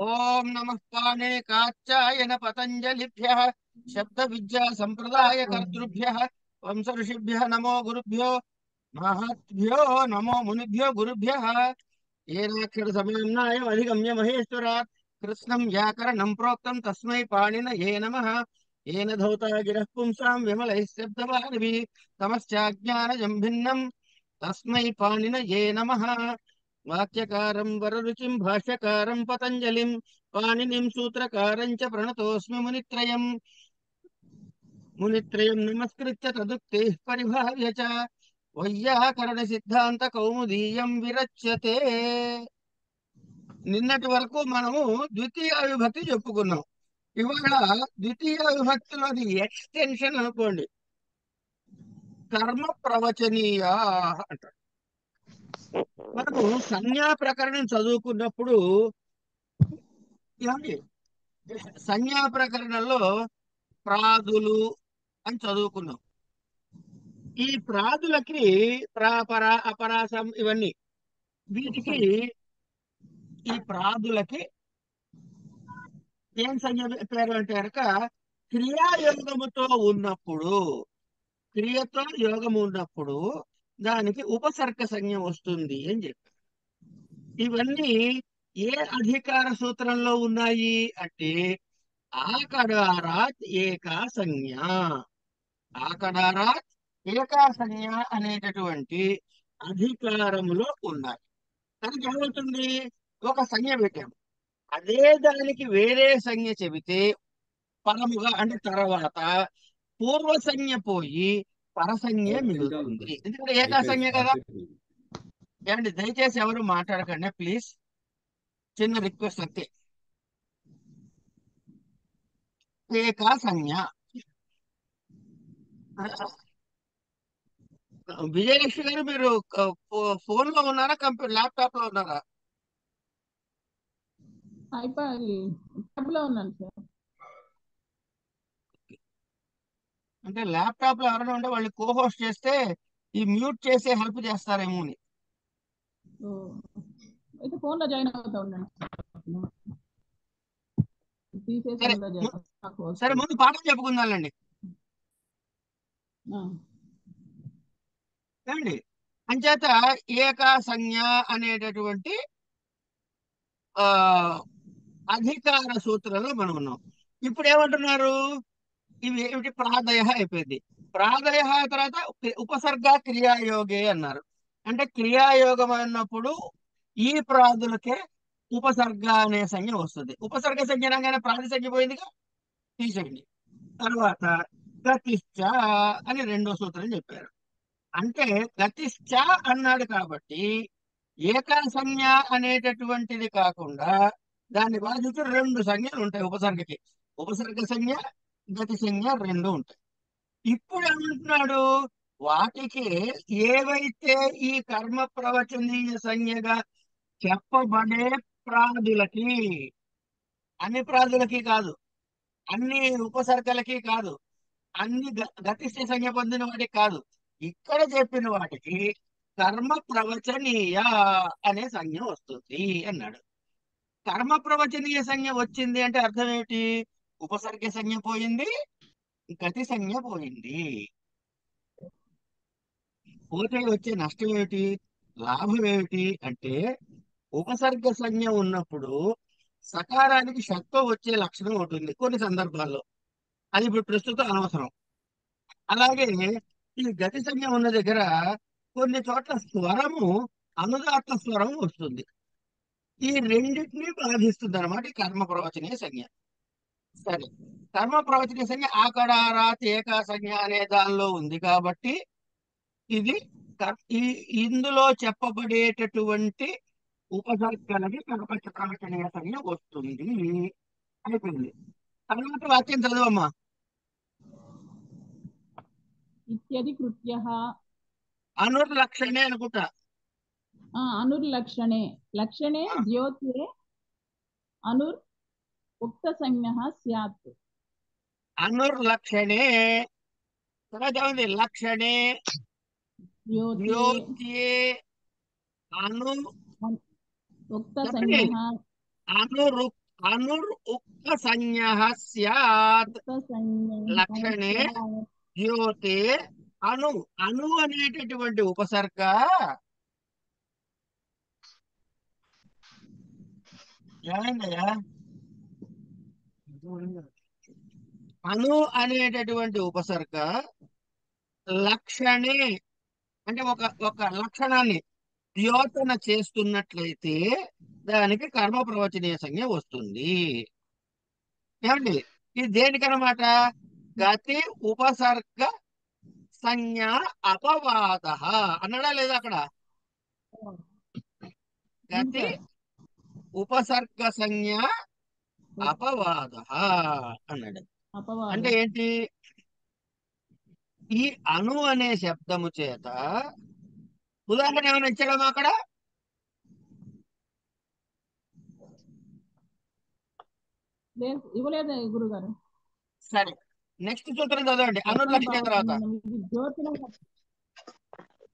ఓం నమః పాణే కాచ్యాయన పతంజలిభ్యః శబ్ద విద్యా సంప్రదాయ కర్తృభ్యః వంశ ఋషిభ్యః నమో గురుభ్యో మహద్భ్యో నమో మునిభ్యో గురుభ్యః ఏనాక్షర సమన్వయం అధిగమ్య మహేశ్వరాత్ కృష్ణం వ్యాకరణం ప్రోక్తం తస్మై పాణినయే నమః ఏన ధౌతా గిరః పుంసాం విమలైః శబ్దవారిభిః తమశ్చాజ్ఞానజం భిన్నం తస్మై పాణినయే నమః వాక్యకారం వరరుచిం భాష్యకారం పతంజలిం పాణినిం సూత్రకారం చ ప్రణతోస్మి మునిత్రయం నమస్కృత్య తదుక్తేః పరిభావ్య చ వైయాకరణ సిద్ధాంత కౌముదీయం విరచ్యతే. నిన్నటి వరకు మనము ద్వితీయ విభక్తి చెప్పుకున్నాం. ఇవాళ ద్వితీయ విభక్తిలోని ఎక్స్టెన్షన్ అనుకోండి, కర్మ ప్రవచనీయ అంటారు. మనము సంజ్ఞా ప్రకరణం చదువుకున్నప్పుడు ఏమండి, సంజ్ఞా ప్రకరణంలో ప్రాదులు అని చదువుకున్నాం. ఈ ప్రాదులకి ప్రాపర అపరాసం ఇవన్నీ, వీటికి ఈ ప్రాదులకి ఏం సంజ్ఞ పేరు అంటే కనుక క్రియాయోగముతో ఉన్నప్పుడు, క్రియతో యోగము ఉన్నప్పుడు దానికి ఉపసర్గ సంజ్ఞ వస్తుంది అని చెప్పి. ఇవన్నీ ఏ అధికార సూత్రంలో ఉన్నాయి అంటే ఆకడారాత్ ఏకా సంజ్ఞ, ఆకడారాత్ ఏకా సంజ్ఞ అనేటటువంటి అధికారములో ఉన్నాయి. దానికి ఏమవుతుంది, ఒక సంజ్ఞ పెట్టాము, అదే దానికి వేరే సంజ్ఞ చెబితే పరముగా అంటే తర్వాత పూర్వ సంజ్ఞ పోయి పరసంజ్ఞ మిగులుతుంది. ఎందుకంటే ఏకా సంజ్ఞ కదా. ఏమండి, దయచేసి ఎవరు మాట్లాడకండి ప్లీజ్, చిన్న రిక్వెస్ట్ అంతే. ఏకా సంజ్ఞ. విజయలక్ష్మి గారు, మీరు ఫోన్ లో ఉన్నారా, ల్యాప్టాప్ లో ఉన్నారా? అయిపోయి ట్యాబ్లో ఉన్నాను సార్. అంటే ల్యాప్టాప్ లో ఎవరైనా ఉంటే వాళ్ళు కో హోస్ట్ చేస్తే ఈ మ్యూట్ చేసే హెల్ప్ చేస్తారేమో అని. అయితే ఫోన్లో జాయిన్ అవుతా ఉండండి. తీసేసి సరే అందులో జాయిన్. సరే, ముందు పాఠం చెప్పుకుందాంలేండి. ఏమండి, అంచేత ఏకా సంజ్ఞ అనేటటువంటి ఆ అధికార సూత్రంలో మనం ఉన్నాం. ఇప్పుడు ఏమంటున్నారు, ఇవి ఏమిటి, ప్రాదయ అయిపోయింది. ప్రాదయ తర్వాత ఉపసర్గ క్రియాయోగే అన్నారు. అంటే క్రియాయోగం అన్నప్పుడు ఈ ప్రాదులకే ఉపసర్గ అనే సంజ్ఞ వస్తుంది. ఉపసర్గ సంజ్ఞ అనగానే ప్రాది సంజ్ఞ పోయిందిగా, తీసేయండి. తర్వాత గతిశ్చ అని రెండో సూత్రం చెప్పారు. అంటే గతిశ్చ అన్నాడు కాబట్టి ఏకా సంజ్ఞ అనేటటువంటిది కాకుండా దాన్ని బాధించి రెండు సంజ్ఞలు ఉంటాయి ఉపసర్గకి. ఉపసర్గ సంజ్ఞ, గతి సంజ్ఞ రెండు ఉంటాయి. ఇప్పుడు ఏమంటున్నాడు, వాటికి ఏవైతే ఈ కర్మ ప్రవచనీయ సంజ్ఞగా చెప్పబడే ప్రాదులకి, అన్ని ప్రాదులకి కాదు, అన్ని ఉపసర్గలకి కాదు, అన్ని గతిస్థ సంజ్ఞ పొందిన వాటికి కాదు, ఇక్కడ చెప్పిన వాటికి కర్మ ప్రవచనీయ అనే సంజ్ఞ వస్తుంది అన్నాడు. కర్మ ప్రవచనీయ సంజ్ఞ వచ్చింది అంటే అర్థం ఏమిటి, ఉపసర్గ సంజ్ఞ పోయింది, గతి సంజ్ఞ పోయింది. పోతే వచ్చే నష్టం ఏమిటి, లాభం ఏమిటి అంటే ఉపసర్గ సంజ్ఞ ఉన్నప్పుడు సకారానికి షత్వం వచ్చే లక్షణం ఉంటుంది కొన్ని సందర్భాల్లో, అది ఇప్పుడు ప్రస్తుతం అనవసరం. అలాగే ఈ గతి సంజ్ఞ ఉన్న దగ్గర కొన్ని చోట్ల స్వరము అనుదాత్త స్వరం వస్తుంది. ఈ రెండింటినీ బాధిస్తుంది అనమాట ఈ కర్మ ప్రవచనీయ సంజ్ఞ. సరే, కర్మ ప్రవచనీయ సంజ్ఞ ఆకడారాత్ ఏకా సంజ్ఞ అనే దానిలో ఉంది కాబట్టి ఇది ఈ ఇందులో చెప్పబడేటటువంటి ఉపసర్గలకి కర్మ ప్రవచనీయ సంజ్ఞ వస్తుంది. అయిపోయింది. తర్వాత వాక్యం చదవమ్మా. ఇత్యది కృత్యః అనుర్లక్షణే అనుకుంటా. అనుర్లక్షణే లక్షణే ద్యోత్యే అనుర్ ఉక్త సంజ్ఞః స్యాత్. అనుర్లక్షణే తర్వాత ఉంది లక్షణే ద్యోత్యే ద్యోత్యే అను చెప్పండి. उक्तसंज्ञः అనురు అనురుక్త సంజ్ఞ స్యాత్ उक्तसंज्ञः లక్షణే स्यात् ద్యోతే అణు. అణు అనేటటువంటి ఉపసర్గ ఏమైందయ్యా? అణు అనేటటువంటి ఉపసర్గ లక్షణే అంటే ఒక ఒక లక్షణాన్ని ద్యోతన చేస్తున్నట్లయితే దానికి కర్మ ప్రవచనీయ సంజ్ఞ వస్తుంది. ఏమండి? ఇది దేనికనమాట? గతి ఉపసర్గ సంజ్ఞ అపవాద అన్నాడా లేదా అక్కడ? గతి సార్ ఉపసర్గ సంజ్ఞ అపవాద అన్నాడు. అంటే అపవాదం. ఏంటి? ఈ అణు అనే శబ్దము చేత ఉదాహరణ ఏమైనా ఇచ్చాడమ్మా అక్కడ? లేదు ఇవ్వలేదు గురుగారు. సరే, నెక్స్ట్ సూత్రం చదవండి. కర్మ అనుర్లక్షణ తర్వాత ఇది జ్యోతిన కర్మ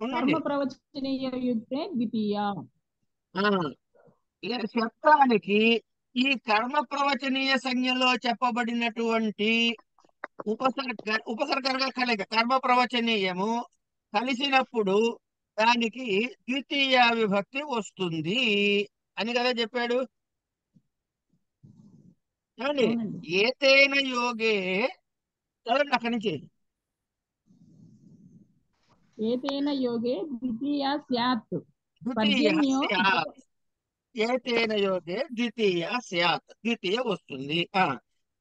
ఉండండి. ప్రవచనీయ యుక్తే ద్వితీయ. ఆ, ఈ శబ్దానికి ఈ కర్మ ప్రవచనీయ సంజ్ఞలో చెప్పబడినటువంటి ఉపసర్గ కలయిక కర్మ ప్రవచనీయము కలిసినప్పుడు దానికి ద్వితీయ విభక్తి వస్తుంది అని కదా చెప్పాడు. ఏమండి? అవునండి. ఏతేన యోగే చదవండి అక్కడి నుంచి. ఏతేన యోగే ద్వితీయ స్యాత్ ద్వితీయ పర్జన్యో స్యాత్. ఏతేన యోగే ద్వితీయ స్యాత్, ద్వితీయ వస్తుంది.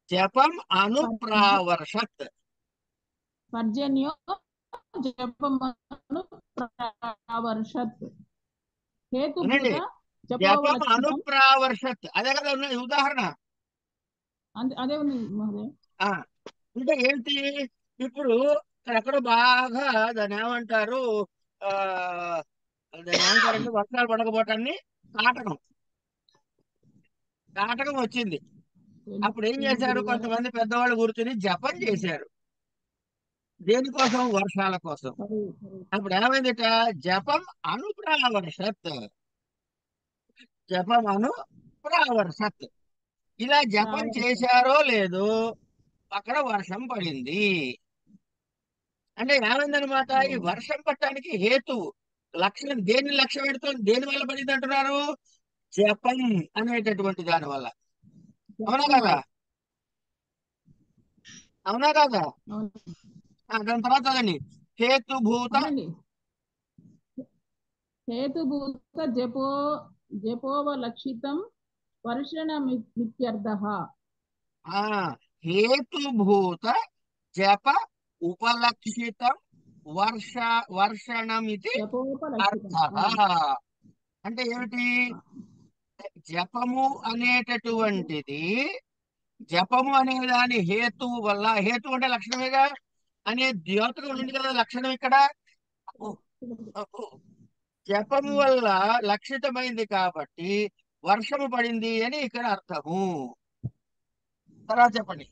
జపం అనుప్రావర్షత్. పర్జన్యో జపమను ప్రావర్షత్ వినండి, హేతుభూత జపం జపోవలక్షితం. అనుప్రావర్షత్ అదే కదా ఉన్నది ఉదాహరణ. అదే ఉంది మహోదయ. ఆ అంటే ఏంటి? ఇప్పుడు ఎక్కడో బాగా దాన్ని ఏమంటారు, ఆ దాన్ని ఏమంటారంటే వర్షాలు పడకపోవటాన్ని కాటకం. కాటకం వచ్చింది. అప్పుడు ఏం తెలుగు చేశారు? గురుగారు. కొంతమంది పెద్దవాళ్ళు కూర్చుని జపం చేశారు. దేనికోసం? వర్షాల కోసం. సరే సరే. అప్పుడు ఏమైందిట? జపం అనుప్రావర్షత్. జపం అనుప్రావర్షత్. ఇలా జపం ప్రావర్షత్. చేశారో లేదో అక్కడ వర్షం పడింది. అంటే ఏమైందనమాట? ఈ వర్షం పట్టడానికి హేతువు లక్ష్యం దేన్ని లక్ష్యం పెడుతుంది? దేని వల్ల పడింది అంటున్నారు? జపం అనేటటువంటి దాని వల్ల. అవునా జపం కదా? వల్ల. అవునా కదా? అవును. దాని తర్వాత అదండి హేతుభూత. అవునండి. హేతుభూత జపోవలక్షితం వర్షణమిత్యర్థః. ఆ హేతుభూత జప ఉపలక్షితం వర్ష వర్షణమితి జపోపలక్షితం. అర్థ. అంటే ఏమిటి? జపము అనేటటువంటిది, జపము అనే దాని హేతువు వల్ల, హేతు అంటే లక్షణమేగా, అనే ద్యోతకం ఉంది కదా లక్షణం ఇక్కడ. ఓ, ఓ, జపము వల్ల లక్షితమైంది కాబట్టి వర్షము పడింది అని ఇక్కడ అర్థము. తర్వాత చెప్పండి.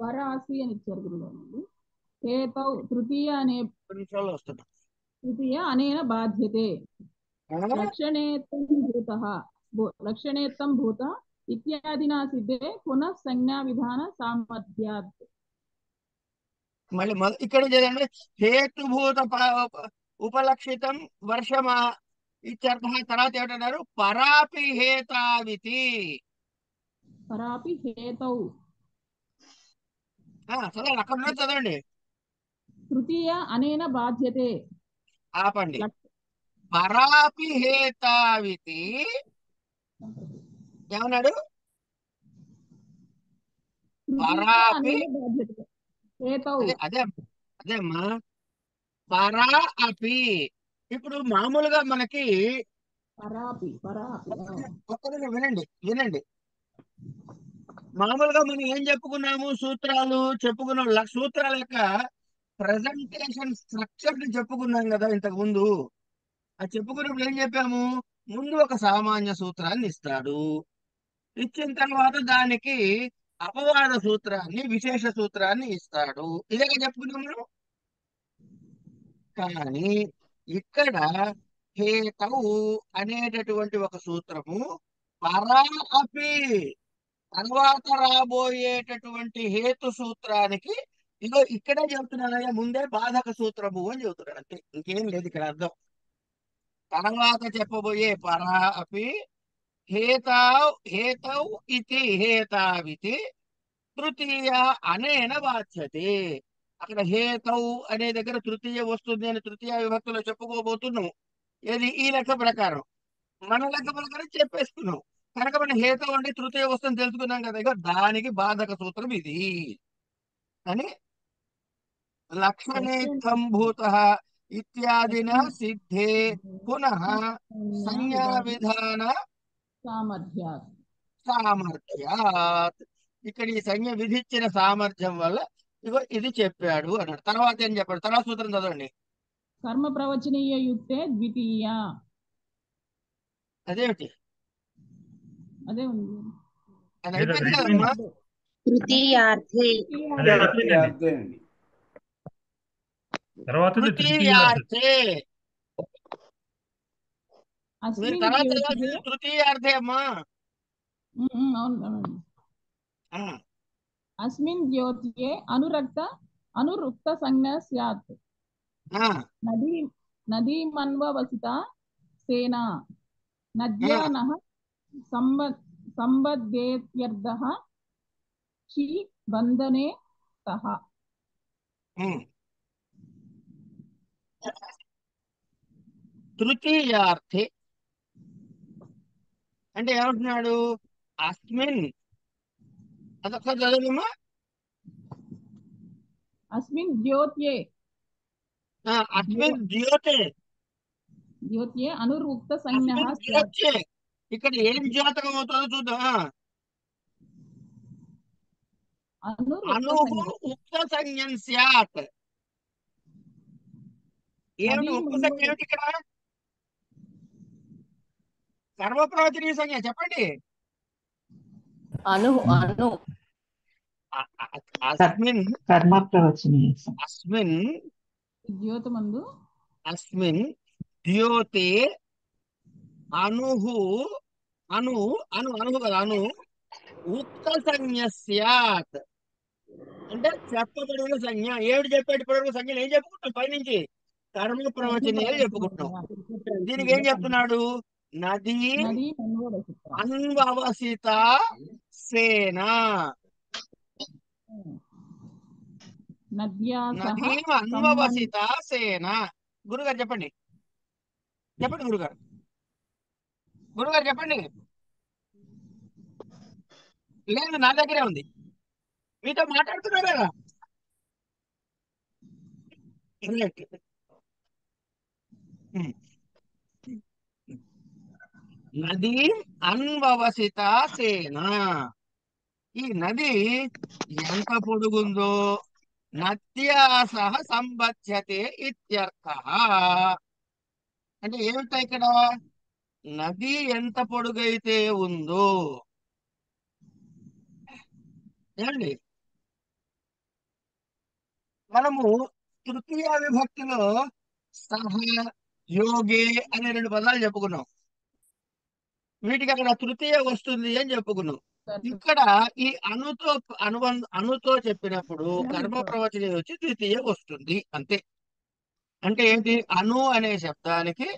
పరాసి అని ఇచ్చారు గురుగారు. హేతౌ కొన్ని నిమిషాల్లో వస్తున్నా. తృతీయ అనేన బాధ్యతే ఆ? లక్షణేత్తం భూతః లక్షణేత్తం భూత ఇత్యాదినా సిద్ధే పునః సంజ్ఞా విధాన సామర్థ్యాత్. మళ్ళీ ఇక్కడ చదవండి. హేతుభూత ఉపలక్షితం వర్షమా ఇత్యర్థ. తర్వాత ఏమిటన్నారు? పరాపి హేతావితి. పరాపి హేతౌ చదవండి, అక్కడ ఉన్నది చదవండి. తృతీయ అనేన బాధ్యతే. ఆపండి. లక్ష- పరాపి హేతావితి ఏమన్నాడు? తృతీయ పరాపి. అనేన బాధ్యతే హేతౌ. అదే అదే అదే అమ్మా. పరా అపి. ఇప్పుడు మామూలుగా మనకి పరాపి ఒక్క నిమిషం వినండి, వినండి. మామూలుగా మనం ఏం చెప్పుకున్నాము? సూత్రాలు చెప్పుకున్నాం. సూత్రాల యొక్క ప్రజెంటేషన్ స్ట్రక్చర్ ని చెప్పుకున్నాం కదా ఇంతకు ముందు. అది చెప్పుకున్నప్పుడు ఏం చెప్పాము? ముందు ఒక సామాన్య సూత్రాన్ని ఇస్తాడు. ఇచ్చిన తర్వాత దానికి అపవాద సూత్రాన్ని, విశేష సూత్రాన్ని ఇస్తాడు. ఇదే చెప్పుకున్నాం మనం. కానీ ఇక్కడ హేతవు అనేటటువంటి ఒక సూత్రము పరా అపి తర్వాత రాబోయేటటువంటి హేతు సూత్రానికి ఇగో ఇక్కడే చెబుతున్నానయ్యా, ముందే బాధక సూత్రము అని చెబుతున్నాడు అంతే, ఇంకేం లేదు ఇక్కడ అర్థం. తర్వాత చెప్పబోయే పరా అపి హేతౌ ఇతి హేతావితి తృతీయ అనేన బాధ్యతే. అక్కడ హేతౌ అనే దగ్గర తృతీయ వస్తుంది అని తృతీయ విభక్తిలో చెప్పుకోబోతున్నాము. ఏది ఈ లెక్క ప్రకారం, మన లెక్క ప్రకారం చెప్పేసుకున్నాం కనుక మనం హేతు అంటే తృతీయ వస్తుంది తెలుసుకున్నాం కదా, ఇక దానికి బాధక సూత్రం ఇది అని లక్షణేత్థం భూత ఇత్యాదిన సిద్ధే పునః సంజ్ఞా విధాన సామర్థ్యాత్. సామర్థ్యాత్. ఇక్కడ ఈ సంజ్ఞ విధించిన సామర్థ్యం వల్ల ఇగో ఇది చెప్పాడు అన్నాడు. తర్వాత ఏం చెప్పాడు, తర్వాత సూత్రం చదవండి. కర్మ ప్రవచనీయ యుక్తే ద్వితీయ. అదేమిటి, అదే ఉంది. అది అయిపోయింది కదమ్మా. తృతీయార్థే. అది అయిపోయిందండి. అర్థమేనండి. తర్వాత ఉంది తృతీయార్థే. మీరు అస్మిన్ తర్వాత ద్యోతే. చదవాల్సింది తృతీయార్థే అమ్మా. అవును అవునండి. ఆ, అస్మిన్ ద్యోత్యే అనురుక్త సంజ్ఞ స్యాత్. ఆ, నదీమన్వవసిత సేనా నద్యా నః సంబద్ధేత్యర్థః క్షీ బంధనే సహ. ఉమ్. తృతీయార్థే అంటే ఏమంటున్నాడు, అస్మిన్ అదొకసారి చదవమ్మా. అస్మిన్ ద్యోత్యే. అస్మిన్ ద్యోతే. ద్యోత్యే అనురుక్త సంజ్ఞ అస్మిన్ స్యాత్. ద్యోతే. ఇక్కడ ఏం ద్యోతకం అవుతుందో చూద్దాం. అనురుక్త అనుహు సంజ్ఞ. ఉక్త సంజ్ఞం స్యాత్. ఏమిటి ఉక్త సంజ్ఞ ఏమిటి ఇక్కడ, సర్వప్రవచనీయ సంజ్ఞ చెప్పండి. అను అను అస్మిన్ కర్మ ప్రవచనీయ. అస్మిన్ ద్యోతమందు అస్మిన్ ద్యోతే అనుహు అను అను అనుహు కదా అను ఉక్త సంజ్ఞ స్యాత్. అంటే చెప్పబడిన సంజ్ఞ. ఏమిటి చెప్పేటప్పుడు సంజ్ఞలు ఏం చెప్పుకుంటాం పైనుంచి, కర్మ ప్రవచనీయాలు చెప్పుకుంటున్నాం. దీనికి ఏం చెప్తున్నాడు, నదీ నదీమన్వవసిత అన్వవసిత సేన. నద్యా సహ నదీం అన్వవసిత సేన. గురుగారు చెప్పండి, చెప్పండి గురుగారు, గురుగారు చెప్పండి. లేదు నా దగ్గరే ఉంది, మీతో మాట్లాడుతున్నారు కదా. నదీ అన్వవసిత సేన. ఈ నది ఎంత పొడుగుందో నద్యా సహ సంబధ్యతే ఇత్యర్థ. అంటే ఏమిటా ఇక్కడ, నది ఎంత పొడుగైతే ఉందో ఏమండి, మనము తృతీయ విభక్తిలో సహ యోగే అనే రెండు పదాలు చెప్పుకున్నాం. వీటికి అక్కడ తృతీయ వస్తుంది అని చెప్పుకున్నాం. ఇక్కడ ఈ అనుతో చెప్పినప్పుడు కర్మ ప్రవచనం వచ్చి ద్వితీయ వస్తుంది అంతే. అంటే ఏంటి, అను అనే శబ్దానికి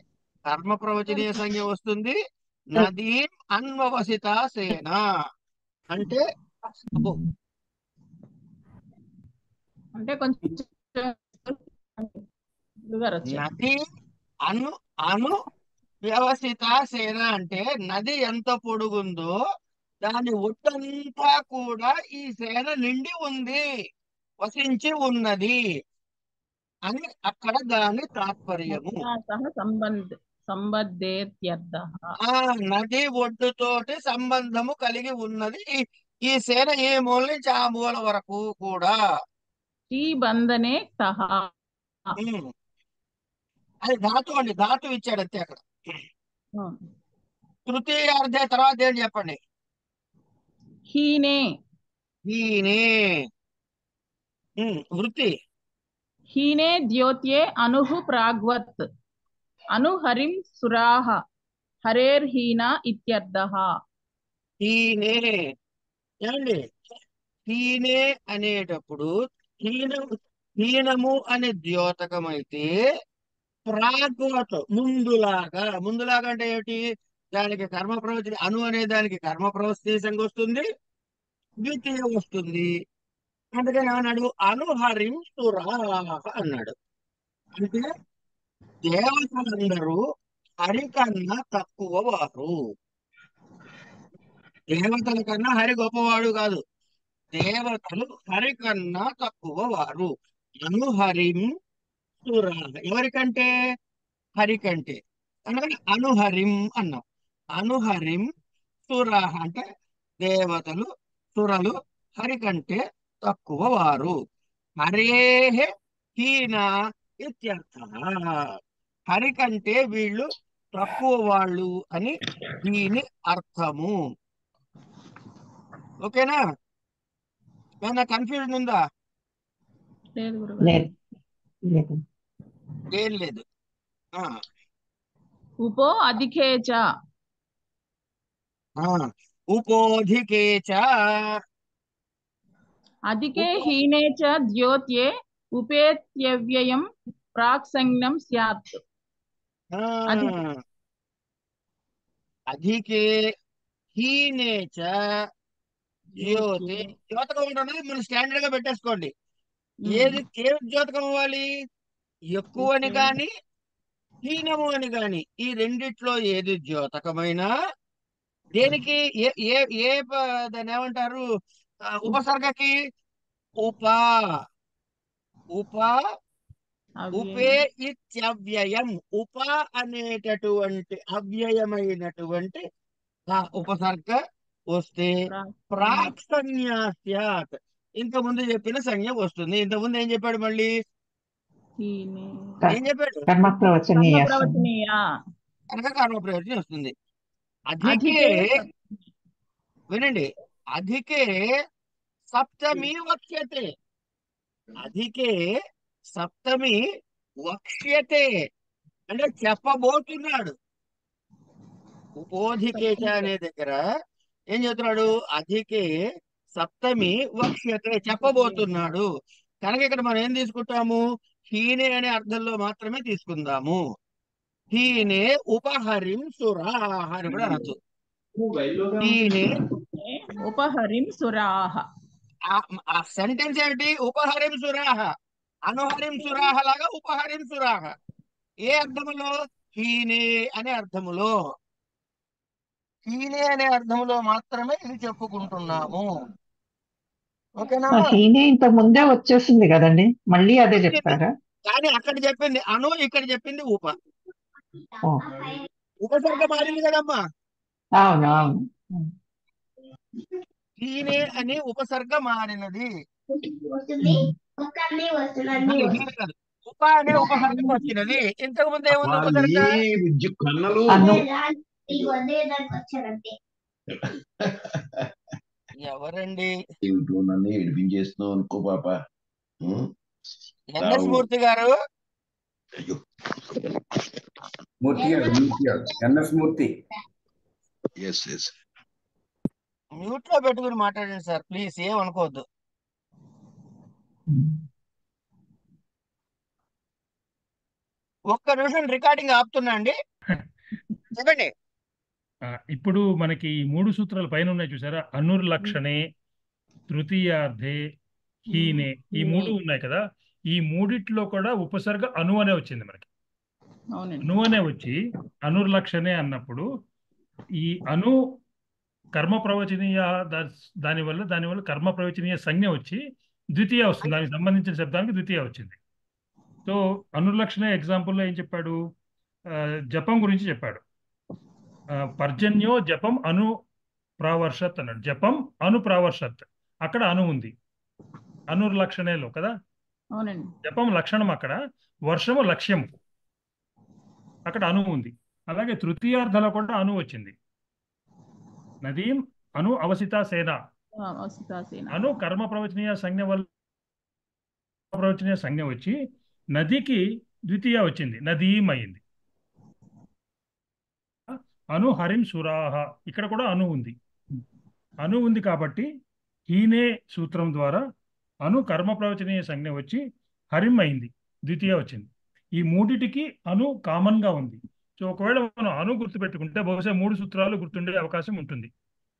కర్మ ప్రవచనీయ సంజ్ఞ వస్తుంది. నదీం అన్వవసిత సేన అంటే అబ్బో, అంటే కొంచెం నది అను అను వ్యవసిత సేన అంటే నది ఎంత పొడుగుందో దాని ఒట్టంతా కూడా ఈ సేన నిండి ఉంది, వసించి ఉన్నది అని అక్కడ దాని తాత్పర్యము. సహ సంబద్ధేత్యర్థః. ఆ నది ఒడ్డుతోటి సంబంధము కలిగి ఉన్నది ఈ సేన, ఈ మూల నుంచి ఆ మూల వరకు కూడా. క్షీ బంధనే సహ. ఉమ్. అది ధాతు అండి, ధాతు ఇచ్చాడు అంతే అక్కడ. తృతీయార్థే తర్వాత ఏంటి చెప్పండి, హీనే. ఈయనే వృత్తి. హీనే ద్యోత్యే అనుహు ప్రాగ్వత్. అనుహరిం సురాహ హరేర్హీన ఇత్యర్థః. హీనే ఏమండి, హీనే అనేటప్పుడు హీనము అనే ద్యోతకం అయితే ప్రాగ్వత ముందులాగా అంటే ఏమిటి, దానికి కర్మ ప్రవృత్తి అను అనే దానికి కర్మ ప్రవృత్తి వస్తుంది, ద్వితీయ వస్తుంది. అందుకని ఏమన్నాడు, అనుహరిం సురాహ అన్నాడు. అంటే దేవతలందరూ హరి కన్నా తక్కువ వారు. దేవతల కన్నా హరి గొప్పవాడు కాదు, దేవతలు హరి కన్నా తక్కువ వారు. అనుహరిం సురాహ ఎవరికంటే, హరి కంటే. అందుకని అనుహరిం అన్నాం. అనుహరిం సురాహ అంటే దేవతలు సురలు హరి కంటే తక్కువ వారు. హరేహే హీన ఇత్యర్థ. హరి కంటే వీళ్ళు తక్కువ వాళ్ళు అని దీని అర్థము. ఓకేనా? ఏమన్నా కన్ఫ్యూజన్ ఉందా? లేదు గురుగారు. లేదు లేదు. ఏం లేదు. ఆ, ఉపో అధికేచ ఆ. ఉపోధికే చ. అధికే ఉపో హీనే చ ద్యోత్యే ఉపేత్యవ్యయం ప్రాక్ సంజ్ఞం స్యాత్. ఆ, అధికే అధికే హీనే చ జ్యోతి. ద్యోత్యే. ద్యోతకం ఉంటుంది, మనం స్టాండర్డ్ గా పెట్టేసుకోండి. ఉమ్. ఏది ద్యోతకం అవ్వాలి? ఎక్కువ అని ఉపే గాని హీనము అని గాని ఈ రెండిట్లో ఏది ద్యోతకమైనా దేనికి ఏ ఏ ఏ దాన్ని ఏమంటారు, ఉపసర్గకి ఉప ఉప ఉపే అవ్యయం ఇత్యవ్యయం. ఉప అనేటటువంటి అవ్యయమైనటువంటి ఆ ఉపసర్గ వస్తే ప్రాక్ సంజ్ఞం ప్రాక్ సంజ్ఞ స్యాత్. ఇంత ముందు చెప్పిన సంజ్ఞ వస్తుంది. ఇంత ముందు ఏం చెప్పాడు మళ్ళీ? హీనే ఏం చెప్పాడు? కర్మ ప్రవచనీయ కర్మ ప్రవచనీయ. కనుక కర్మ ప్రయోజనం వస్తుంది. అధికే, అధికే వినండి, అధికే సప్తమి వక్ష్యతే. అధికే సప్తమి వక్ష్యతే అంటే చెప్పబోతున్నాడు. ఉపోధికేచ అనే దగ్గర ఏం చెప్తున్నాడు? అధికే సప్తమి వక్ష్యతే చెప్పబోతున్నాడు. కనుక ఇక్కడ మనం ఏం తీసుకుంటాము? హీనే అనే అర్థంలో మాత్రమే తీసుకుందాము. హీనే ఉపహరిం సురాహ అని కూడా అనొచ్చు. హీనే ఉపహరిం సురాహ. ఆ సెంటెన్స్ ఏమిటి? ఉపహరిం సురాహ. అనుహరిం సురాహ లాగా ఉపహరిం సురాహ. ఏ అర్థములో? హీనే అనే అర్థములో. హీనే అనే అర్థములో మాత్రమే ఇది చెప్పుకుంటున్నాము. ఓకేనమ్మా? హీనే ఇంతకు ముందే వచ్చేసింది కదండి, మళ్ళీ అదే చెప్పారా? కానీ అక్కడ చెప్పింది అను, ఇక్కడ చెప్పింది ఉప. ఓ, ఉపసర్గ మారింది కదమ్మా. అవును అవును. హీనే అని ఉపసర్గ మారినది. హీనే కాదు, ఉప అనే ఉపసర్గ వచ్చినది. ఇంతకు ముందు ఏముంది ఉపసర్గ? కన్నలు అను ఎవరండి? ఏమిటో నన్ను ఏడిపించేస్తున్నావు అనుకో పాప. ఎన్ఎస్ మూర్తి గారు. అయ్యో, మూర్తి garu, Murthy garu, NS Murthy. Yes yes. Mute లో పెట్టుకుని మాట్లాడండి సార్, ప్లీజ్, ఏం అనుకోవద్దు. ఒక్క నిమిషం రికార్డింగ్ ఆపుతున్నా అండి, చెప్పండి. ఇప్పుడు మనకి ఈ 3 సూత్రాలు పైన ఉన్నాయి చూసారా? అనుర్లక్షణే, తృతీయార్థే, హీనే, ఈ 3 ఉన్నాయి కదా. ఈ మూడిట్లో కూడా ఉపసర్గ అను అనే వచ్చింది మనకి. అవునండి. అను అనే వచ్చి అనుర్లక్షణే అన్నప్పుడు ఈ అను కర్మ ప్రవచనీయ దానివల్ల కర్మ ప్రవచనీయ సంజ్ఞ వచ్చి ద్వితీయ వస్తుంది. దానికి సంబంధించిన శబ్దానికి ద్వితీయ వచ్చింది. సో అనుర్లక్షణ ఎగ్జాంపుల్లో ఏం చెప్పాడు? జపం గురించి చెప్పాడు. పర్జన్యో జపం అను ప్రావర్షత్ అన్నాడు. జపం అను ప్రావర్షత్, అక్కడ అను ఉంది అనుర్లక్షణేలో కదా. అవునండి. జపం లక్షణం, అక్కడ వర్షము లక్ష్యం, అక్కడ అను ఉంది. అలాగే తృతీయార్థంలో కూడా అను వచ్చింది. నదీం అను అవసితా సేన, అవసితాసేన. అను కర్మ ప్రవచనీయ సంజ్ఞ వల్ల ప్రవచనీయ సంజ్ఞ వచ్చి నదికి ద్వితీయ వచ్చింది, నదీం అయింది. అను హరిం సురాహ, ఇక్కడ కూడా అను ఉంది. అను ఉంది కాబట్టి హీనే సూత్రం ద్వారా అను కర్మ ప్రవచనీయ సంజ్ఞ వచ్చి హరిం అయింది, ద్వితీయ వచ్చింది. ఈ మూడిటికి అను కామన్ గా ఉంది. సో ఒకవేళ మనం అను గుర్తుపెట్టుకుంటే బహుశా 3 సూత్రాలు గుర్తుండే అవకాశం ఉంటుంది.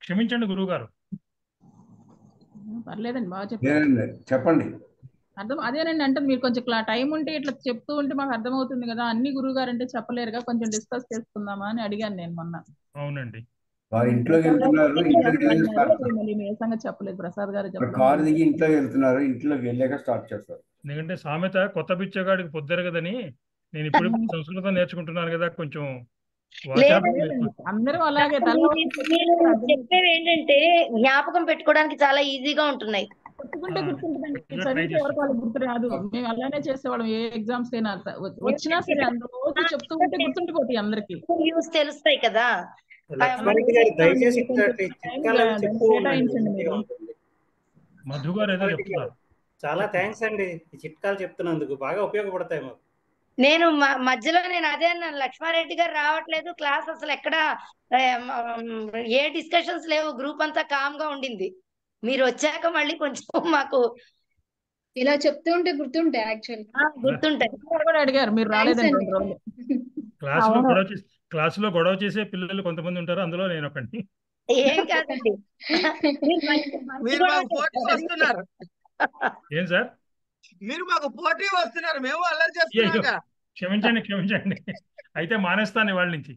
క్షమించండి గురువు గారు. పర్లేదండి, బాగా చెప్పారు. చెప్పండి. అదేనండి, అంటే మీరు కొంచెం టైం ఉంటే ఇట్లా చెప్తూ ఉంటే మాకు అర్థమవుతుంది కదా. అన్ని గురువు గారు అంటే చెప్పలేరుగా, కొంచెం డిస్కస్ చేసుకుందామా అని అడిగాను నేను మొన్న. అవునండి. వారు ఇంట్లోకి వెళ్తున్నారు, మళ్ళీ మీ సంగతి చెప్పలేదు, ప్రసాద్ గారు కారు చెప్పలేదు. దిగి ఇంట్లోకి వెళ్తున్నారు, ఇంట్లోకి వెళ్ళాక స్టార్ట్ చేస్తారు. ఎందుకంటే సామెత కొత్త బిచ్చగాడికి పొద్దెరగదని, నేను ఇప్పుడు సంస్కృతం నేర్చుకుంటున్నాను కదా, కొంచెం అందరూ అలాగే మీరు చెప్పేవి ఏంటంటే జ్ఞాపకం పెట్టుకోవడానికి చాలా ఈజీగా ఉంటున్నాయి. గుర్తుకుంటే గుర్తుంటుందండి, చదివితే వరకు వాళ్ళకి గుర్తు రాదు. మేము అలానే చేసేవాళ్ళం, ఏ ఎగ్జామ్స్ అయినా వచ్చినా సరే రోజు చెప్తూ ఉంటే గుర్తుండిపోతాయి అందరికి, యూస్ తెలుస్తాయి కదా. దయచేసి కేటాయించండి మీరు. మధు గారు ఏదో చెప్తున్నారు. చాలా థ్యాంక్స్ అండి, ఈ చిట్కాలు చెప్తున్నందుకు బాగా ఉపయోగపడతాయి మాకు. నేను మధ్యలో అదే అన్నాను, లక్ష్మారెడ్డి గారు రావట్లేదు, క్లాస్ అసలు ఎక్కడ ఏ డిస్కషన్స్ లేవు, గ్రూప్ అంతా కామ్ గా ఉండింది. మీరు వచ్చాక మళ్ళీ కొంచెం మాకు ఇలా చెప్తూ ఉంటే గుర్తుంటాయి. యాక్చువల్లీ గుర్తుంటాయి. కూడా అడిగారు, మీరు రాలేదండి. క్లాసులో గొడవ చేసే పిల్లలు కొంతమంది ఉంటారు, అందులో నేను ఒకటి. ఏం కాదండి, మీరు మాకు పోటీ వస్తున్నారు. ఏం సార్, మీరు మాకు పోటీ వస్తున్నారు, మేము అల్లరి చేస్తున్నాక. క్షమించండి. అయితే మానేస్తాను వాళ్ళ నుంచి.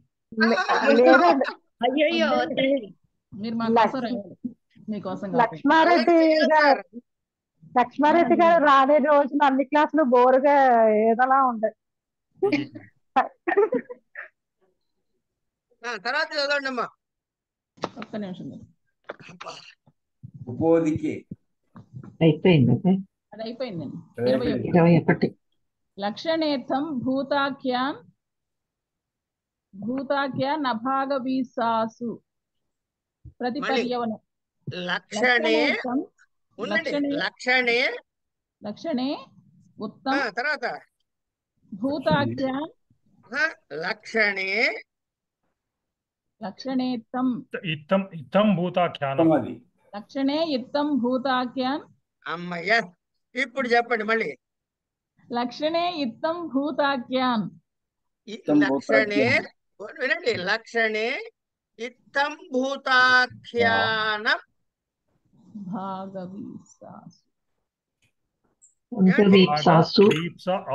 అయ్యో మీరు మా కోసం రావాలి, మీకోసం. లక్ష్మారెడ్డి గారు రానే రోజున అన్ని క్లాసులు బోరుగా ఏదోలా ఉంటాయి. తర్వాత చదవండి అమ్మా. ఒక్క నిమిషం. ఉపోదికి అయిపోయింది. అది అయిపోయిందండి. 21. లక్షణేర్థం భూతాఖ్య నభాగవీసాసు ప్రతిపర్యవనం. లక్షణే ఉత్తమ తర్వాత భూతాఖ్య లక్షణేత్తం భూతాఖ్యానం. లక్షణే ఇత్తం భూతాఖ్యాన్. అమ్మయ్య, ఇప్పుడు చెప్పండి మళ్ళీ. లక్షణే ఇత్తం భూతాఖ్యాన్. వినండి, లక్షణే ఇత్తం భూతాఖ్యానం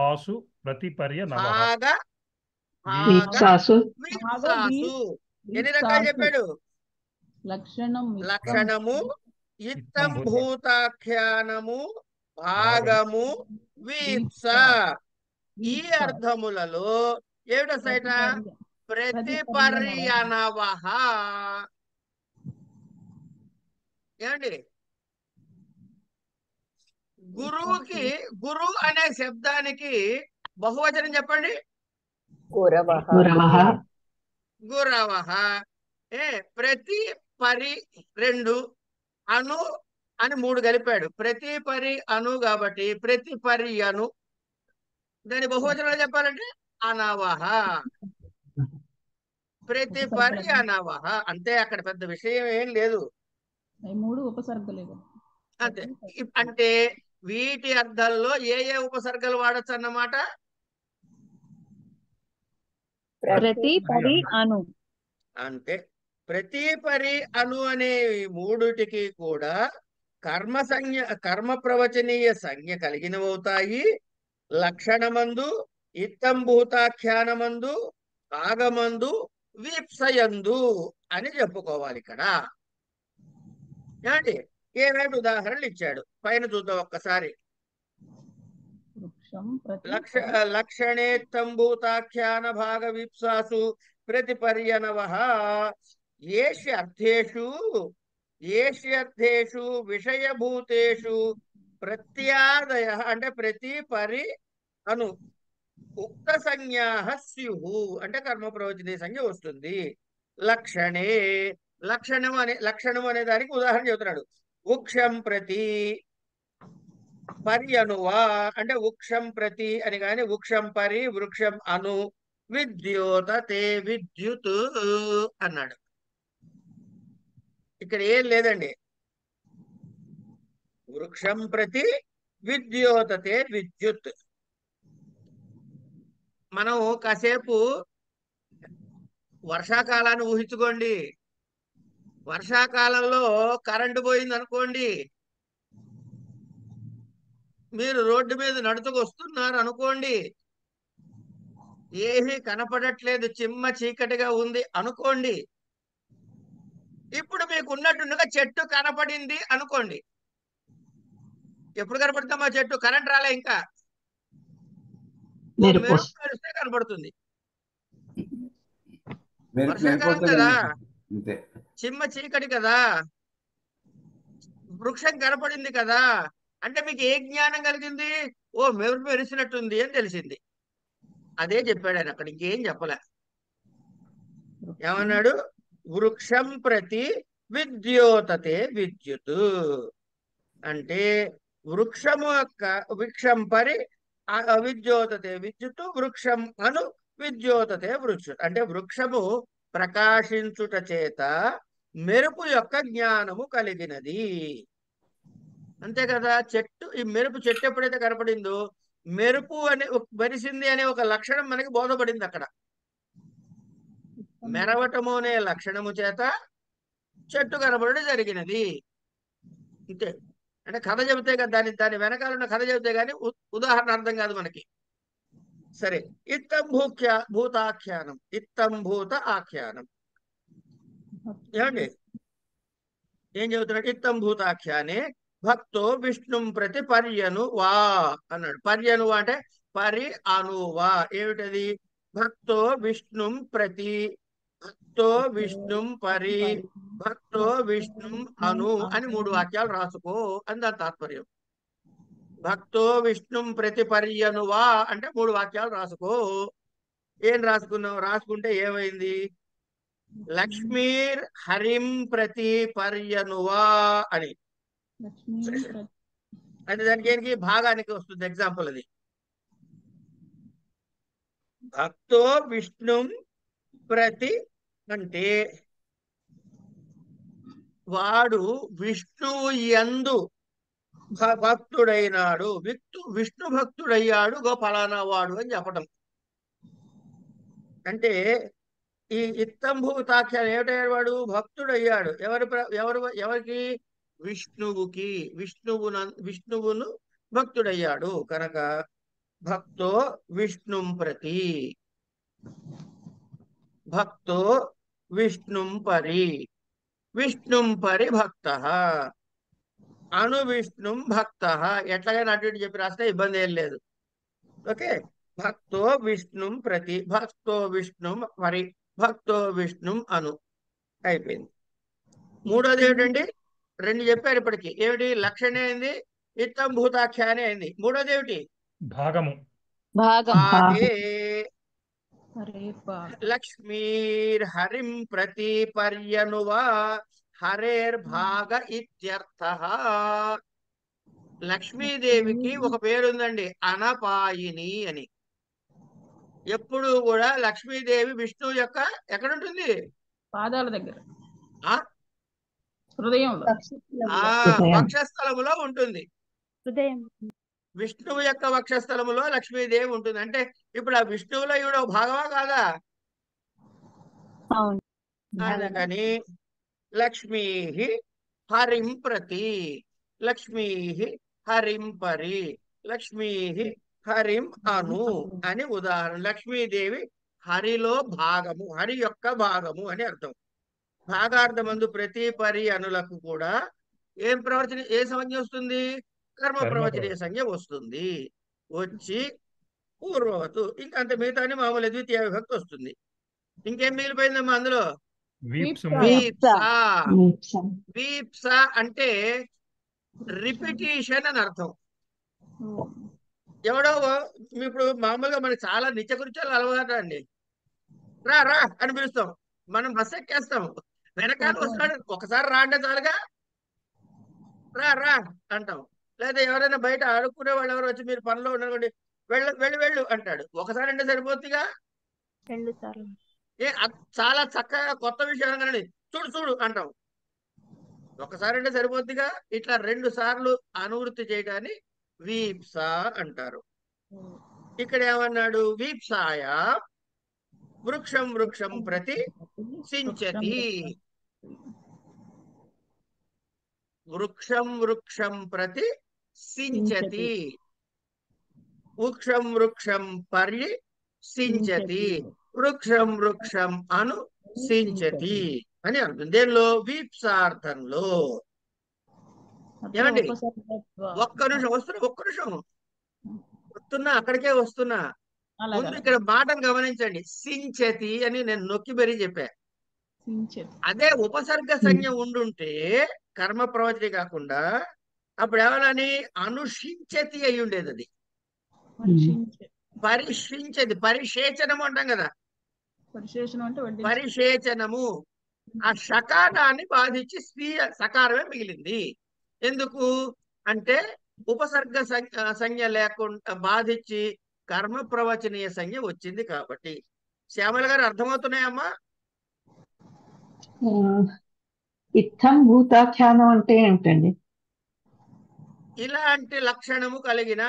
ఆసు ప్రతిపర్య ఎన్ని రకాలు చెప్పాడు? లక్షణము ఇత్తం భూతాఖ్యానము భాగము వీప్స. ఈ అర్థములలో ఏమిటో సైట ప్రతిపర్యనవః. ఏమండి, గురువుకి గురు అనే శబ్దానికి బహువచనం చెప్పండి. గురవః. ప్రతి పరి 2, అను అని 3 కలిపాడు. ప్రతి పరి అను కాబట్టి ప్రతి పరి అను. దాని బహువచనాలు చెప్పాలంటే అనవః. ప్రతి పరి అనవః. అంతే, అక్కడ పెద్ద విషయం ఏం లేదు. 3 ఉపసర్గలేదు అంతే. అంటే వీటి అర్థాల్లో ఏ ఉపసర్గలు వాడచ్చు అన్నమాట. ప్రతి పరి అను. అంతే. ప్రతి పరి అను అనే 3టికి కూడా కర్మ ప్రవచనీయ సంజ్ఞ కలిగినవవుతాయి. లక్షణమందు, ఇత్తం భూతాఖ్యానమందు, భాగమందు, వీప్సయందు అని చెప్పుకోవాలి. ఇక్కడ ఏమండి, ఏమేమి ఉదాహరణలు ఇచ్చాడు పైన చూద్దాం ఒక్కసారి. లక్షణేత్తం భూతాఖ్యాన భాగ వీప్సాసు ప్రతిపర్యనవః. ఏష్యర్థేషు విషయభూతేషు ప్రత్యాదయ అంటే ప్రతి పరి అను ఉక్త సంజ్ఞాః స్యుః అంటే కర్మ ప్రవచనీయ సంజ్ఞ వస్తుంది. లక్షణం అనే దానికి ఉదాహరణ చెబుతున్నాడు. వృక్షం ప్రతి పర్యనువా అంటే వృక్షం ప్రతి అని, కానీ వృక్షం పరి వృక్షం అను విద్యోతతే విద్యుత్ అన్నాడు. ఇక్కడ ఏం లేదండి. వృక్షం ప్రతి విద్యోతతే విద్యుత్. మనం కాసేపు వర్షాకాలాన్ని ఊహించుకోండి. వర్షాకాలంలో కరెంటు పోయింది అనుకోండి, మీరు రోడ్డు మీద నడుచుకు వస్తున్నారు అనుకోండి, ఏమీ కనపడట్లేదు, చిమ్మ చీకటిగా ఉంది అనుకోండి. ఇప్పుడు మీకు ఉన్నట్టుగా చెట్టు కనపడింది అనుకోండి. ఎప్పుడు కనపడుతుందమ్మా చెట్టు? కరెంట్ రాలే ఇంకా, మెరుపు మెరుపు మెరిస్తే కనపడుతుంది. వర్షాకాలం కదా, అంతే. చిమ్మ చీకటి కదా, వృక్షం కనపడింది కదా, అంటే మీకు ఏ జ్ఞానం కలిగింది? ఓ మెరుపు మెరిసినట్టుంది అని తెలిసింది. అదే చెప్పాడు ఆయన అక్కడ, ఇంకేం చెప్పలే. ఏమన్నాడు? వృక్షం ప్రతి విద్యోతతే విద్యుత్ అంటే వృక్షము యొక్క వృక్షం పరి విద్యోతతే విద్యుత్, వృక్షం అను విద్యోతతే వృక్ష అంటే వృక్షము ప్రకాశించుట చేత మెరుపు యొక్క జ్ఞానము కలిగినది. అంతే కదా. చెట్టు, ఈ మెరుపు చెట్టు ఎప్పుడైతే కనపడిందో, మెరుపు అనే మెరిసింది అనే ఒక లక్షణం మనకి బోధపడింది అక్కడ. మెరవటము అనే లక్షణము చేత చెట్టు కనబడడం జరిగినది. అంతే. అంటే కథ చెబితే కదా, దాని వెనకాల ఉన్న కథ చెబితే గానీ ఉదాహరణ అర్థం కాదు మనకి. సరే, ఇత్తం భూతాఖ్యానం, ఇత్తం భూత ఆఖ్యానం. ఏమండి ఏం చెబుతున్నాడు? ఇత్తం భూతాఖ్యానే భక్తో విష్ణుం ప్రతి పర్యను వా అన్నాడు. పర్యను అంటే పరి అనువా. ఏమిటది? భక్తో విష్ణుం ప్రతి, భక్తో విష్ణుం పరి, భక్తో విష్ణుం అను అని 3 వాక్యాలు రాసుకో అని దాని తాత్పర్యం. భక్తో విష్ణుం ప్రతి పర్యనువా అంటే 3 వాక్యాలు రాసుకో. ఏం రాసుకున్నావు? రాసుకుంటే ఏమైంది? లక్ష్మీర్ హరిం ప్రతి పర్యనువా అని. అయితే దానికి ఏంటి? భాగానికి వస్తుంది ఎగ్జాంపుల్ అది. భక్తో విష్ణుం ప్రతి అంటే వాడు విష్ణువు యందు భక్తుడైనాడు, విష్ణు భక్తుడయ్యాడు ఫలానా వాడు అని చెప్పడం. అంటే ఈ ఇత్తం భూతాఖ్యానం ఏమిటయ్యాడు? వాడు భక్తుడయ్యాడు. ఎవరికి? విష్ణువుకి. విష్ణువును భక్తుడయ్యాడు కనుక భక్తో విష్ణుం ప్రతి, భక్తో విష్ణుం పరి, విష్ణుం పరి భక్త, అను విష్ణుం భక్త. ఎట్లాగైనా అటు ఇటు చెప్పి రాస్తే ఇబ్బంది ఏం లేదు. ఓకే. భక్తో విష్ణుం ప్రతి, భక్తో విష్ణుం పరి, భక్తో విష్ణుం అను. అయిపోయింది. మూడోది ఏమిటండి? 2 చెప్పారు ఇప్పటికి. ఏమిటి? లక్షణే అయింది, ఇత్తం భూతాఖ్యానే అయింది. మూడోది ఏమిటి? భాగము. భాగే లక్ష్మీర్ హరిం ప్రతి పర్యనువా హరేర్ భాగ ఇత్యర్థః. లక్ష్మీదేవికి ఒక పేరుందండి, అనపాయిని అని. ఎప్పుడు కూడా లక్ష్మీదేవి విష్ణువు యొక్క ఎక్కడుంటుంది? పాదాల దగ్గర, ఆ హృదయంలో, వక్షస్థలములో ఉంటుంది. విష్ణువు యొక్క వక్షస్థలములో లక్ష్మీదేవి ఉంటుంది. అంటే ఇప్పుడు ఆ విష్ణువులో ఈవిడ భాగమా కాదా? అందుకని లక్ష్మీ హరిం ప్రతి, లక్ష్మీ హరిం పరి, లక్ష్మీ హరిం అను అని ఉదాహరణ. లక్ష్మీదేవి హరిలో భాగము, హరి యొక్క భాగము అని అర్థం. భాగార్థమందు ప్రతి పరి అనులకు కూడా ఏం ప్రవచన, ఏ సంజ్ఞ వస్తుంది? కర్మ ప్రవచనీయ సంజ్ఞ వస్తుంది. వచ్చి పూర్వవతు ఇంకంత మిగతాని మామూలు ద్వితీయ విభక్తి వస్తుంది. ఇంకేం మిగిలిపోయిందమ్మా అందులో? వీప్స అంటే రిపిటీషన్ అని అర్థం. ఎవడో ఇప్పుడు మామూలుగా మనకి చాలా నిత్యకృత్యాలు అలవాటు అండి. రా రా అని పిలుస్తాం, మనం బస్ ఎక్కేస్తాం, వెనకాల వస్తాడు, ఒకసారి రా అంటే చాలుగా రా రా అంటాం. లేదా ఎవరైనా బయట ఆడుకునే వాళ్ళు ఎవరు వచ్చి మీరు పనిలో ఉండకండి, వెళ్ళు వెళ్ళు వెళ్ళు అంటాడు, ఒకసారి అంటే సరిపోతుందిగా. రెండు సార్లు. చాలా చక్కగా కొత్త విషయం అనగానే చూడు చూడు అంటాం. ఒకసారి అంటే సరిపోద్దిగా. ఇట్లా 2 సార్లు అనువృత్తి చేయడాన్ని వీప్స అంటారు. ఇక్కడ ఏమన్నాడు? వీప్సాయ వృక్షం వృక్షం ప్రతి సించతి. వృక్షం వృక్షం ప్రతి సించతి. వృక్షం వృక్షం పర్యి సించతి. వృక్షం వృక్షం అను సించతి అని అంటుంది. దేనిలో? వీప్సార్థంలో. ఏమండి? ఒక్క నిమిషం వస్తున్నా అక్కడికే వస్తున్నా. ముందు ఇక్కడ మాటను గమనించండి. సించతి అని నేను నొక్కి మరీ చెప్పా. అదే ఉపసర్గ సంజ్ఞ ఉండుంటే కర్మ ప్రవచని కాకుండా అప్పుడు ఏమని? అనుషించతి అయి ఉండేది. అది పరిషించది. పరిషేచనము అంటాం కదా. పరిషేచనము. ఆ షకారాన్ని బాధించి స్వీయ సకారమే మిగిలింది. ఎందుకు అంటే ఉపసర్గ సంజ్ఞ లేకుండా బాధించి కర్మ ప్రవచనీయ సంజ్ఞ వచ్చింది కాబట్టి. శ్యామల గారు అర్థమవుతున్నాయమ్మా? ఇత్థం భూతాఖ్యానం అంటే ఏంటండి? ఇలాంటి లక్షణము కలిగిన.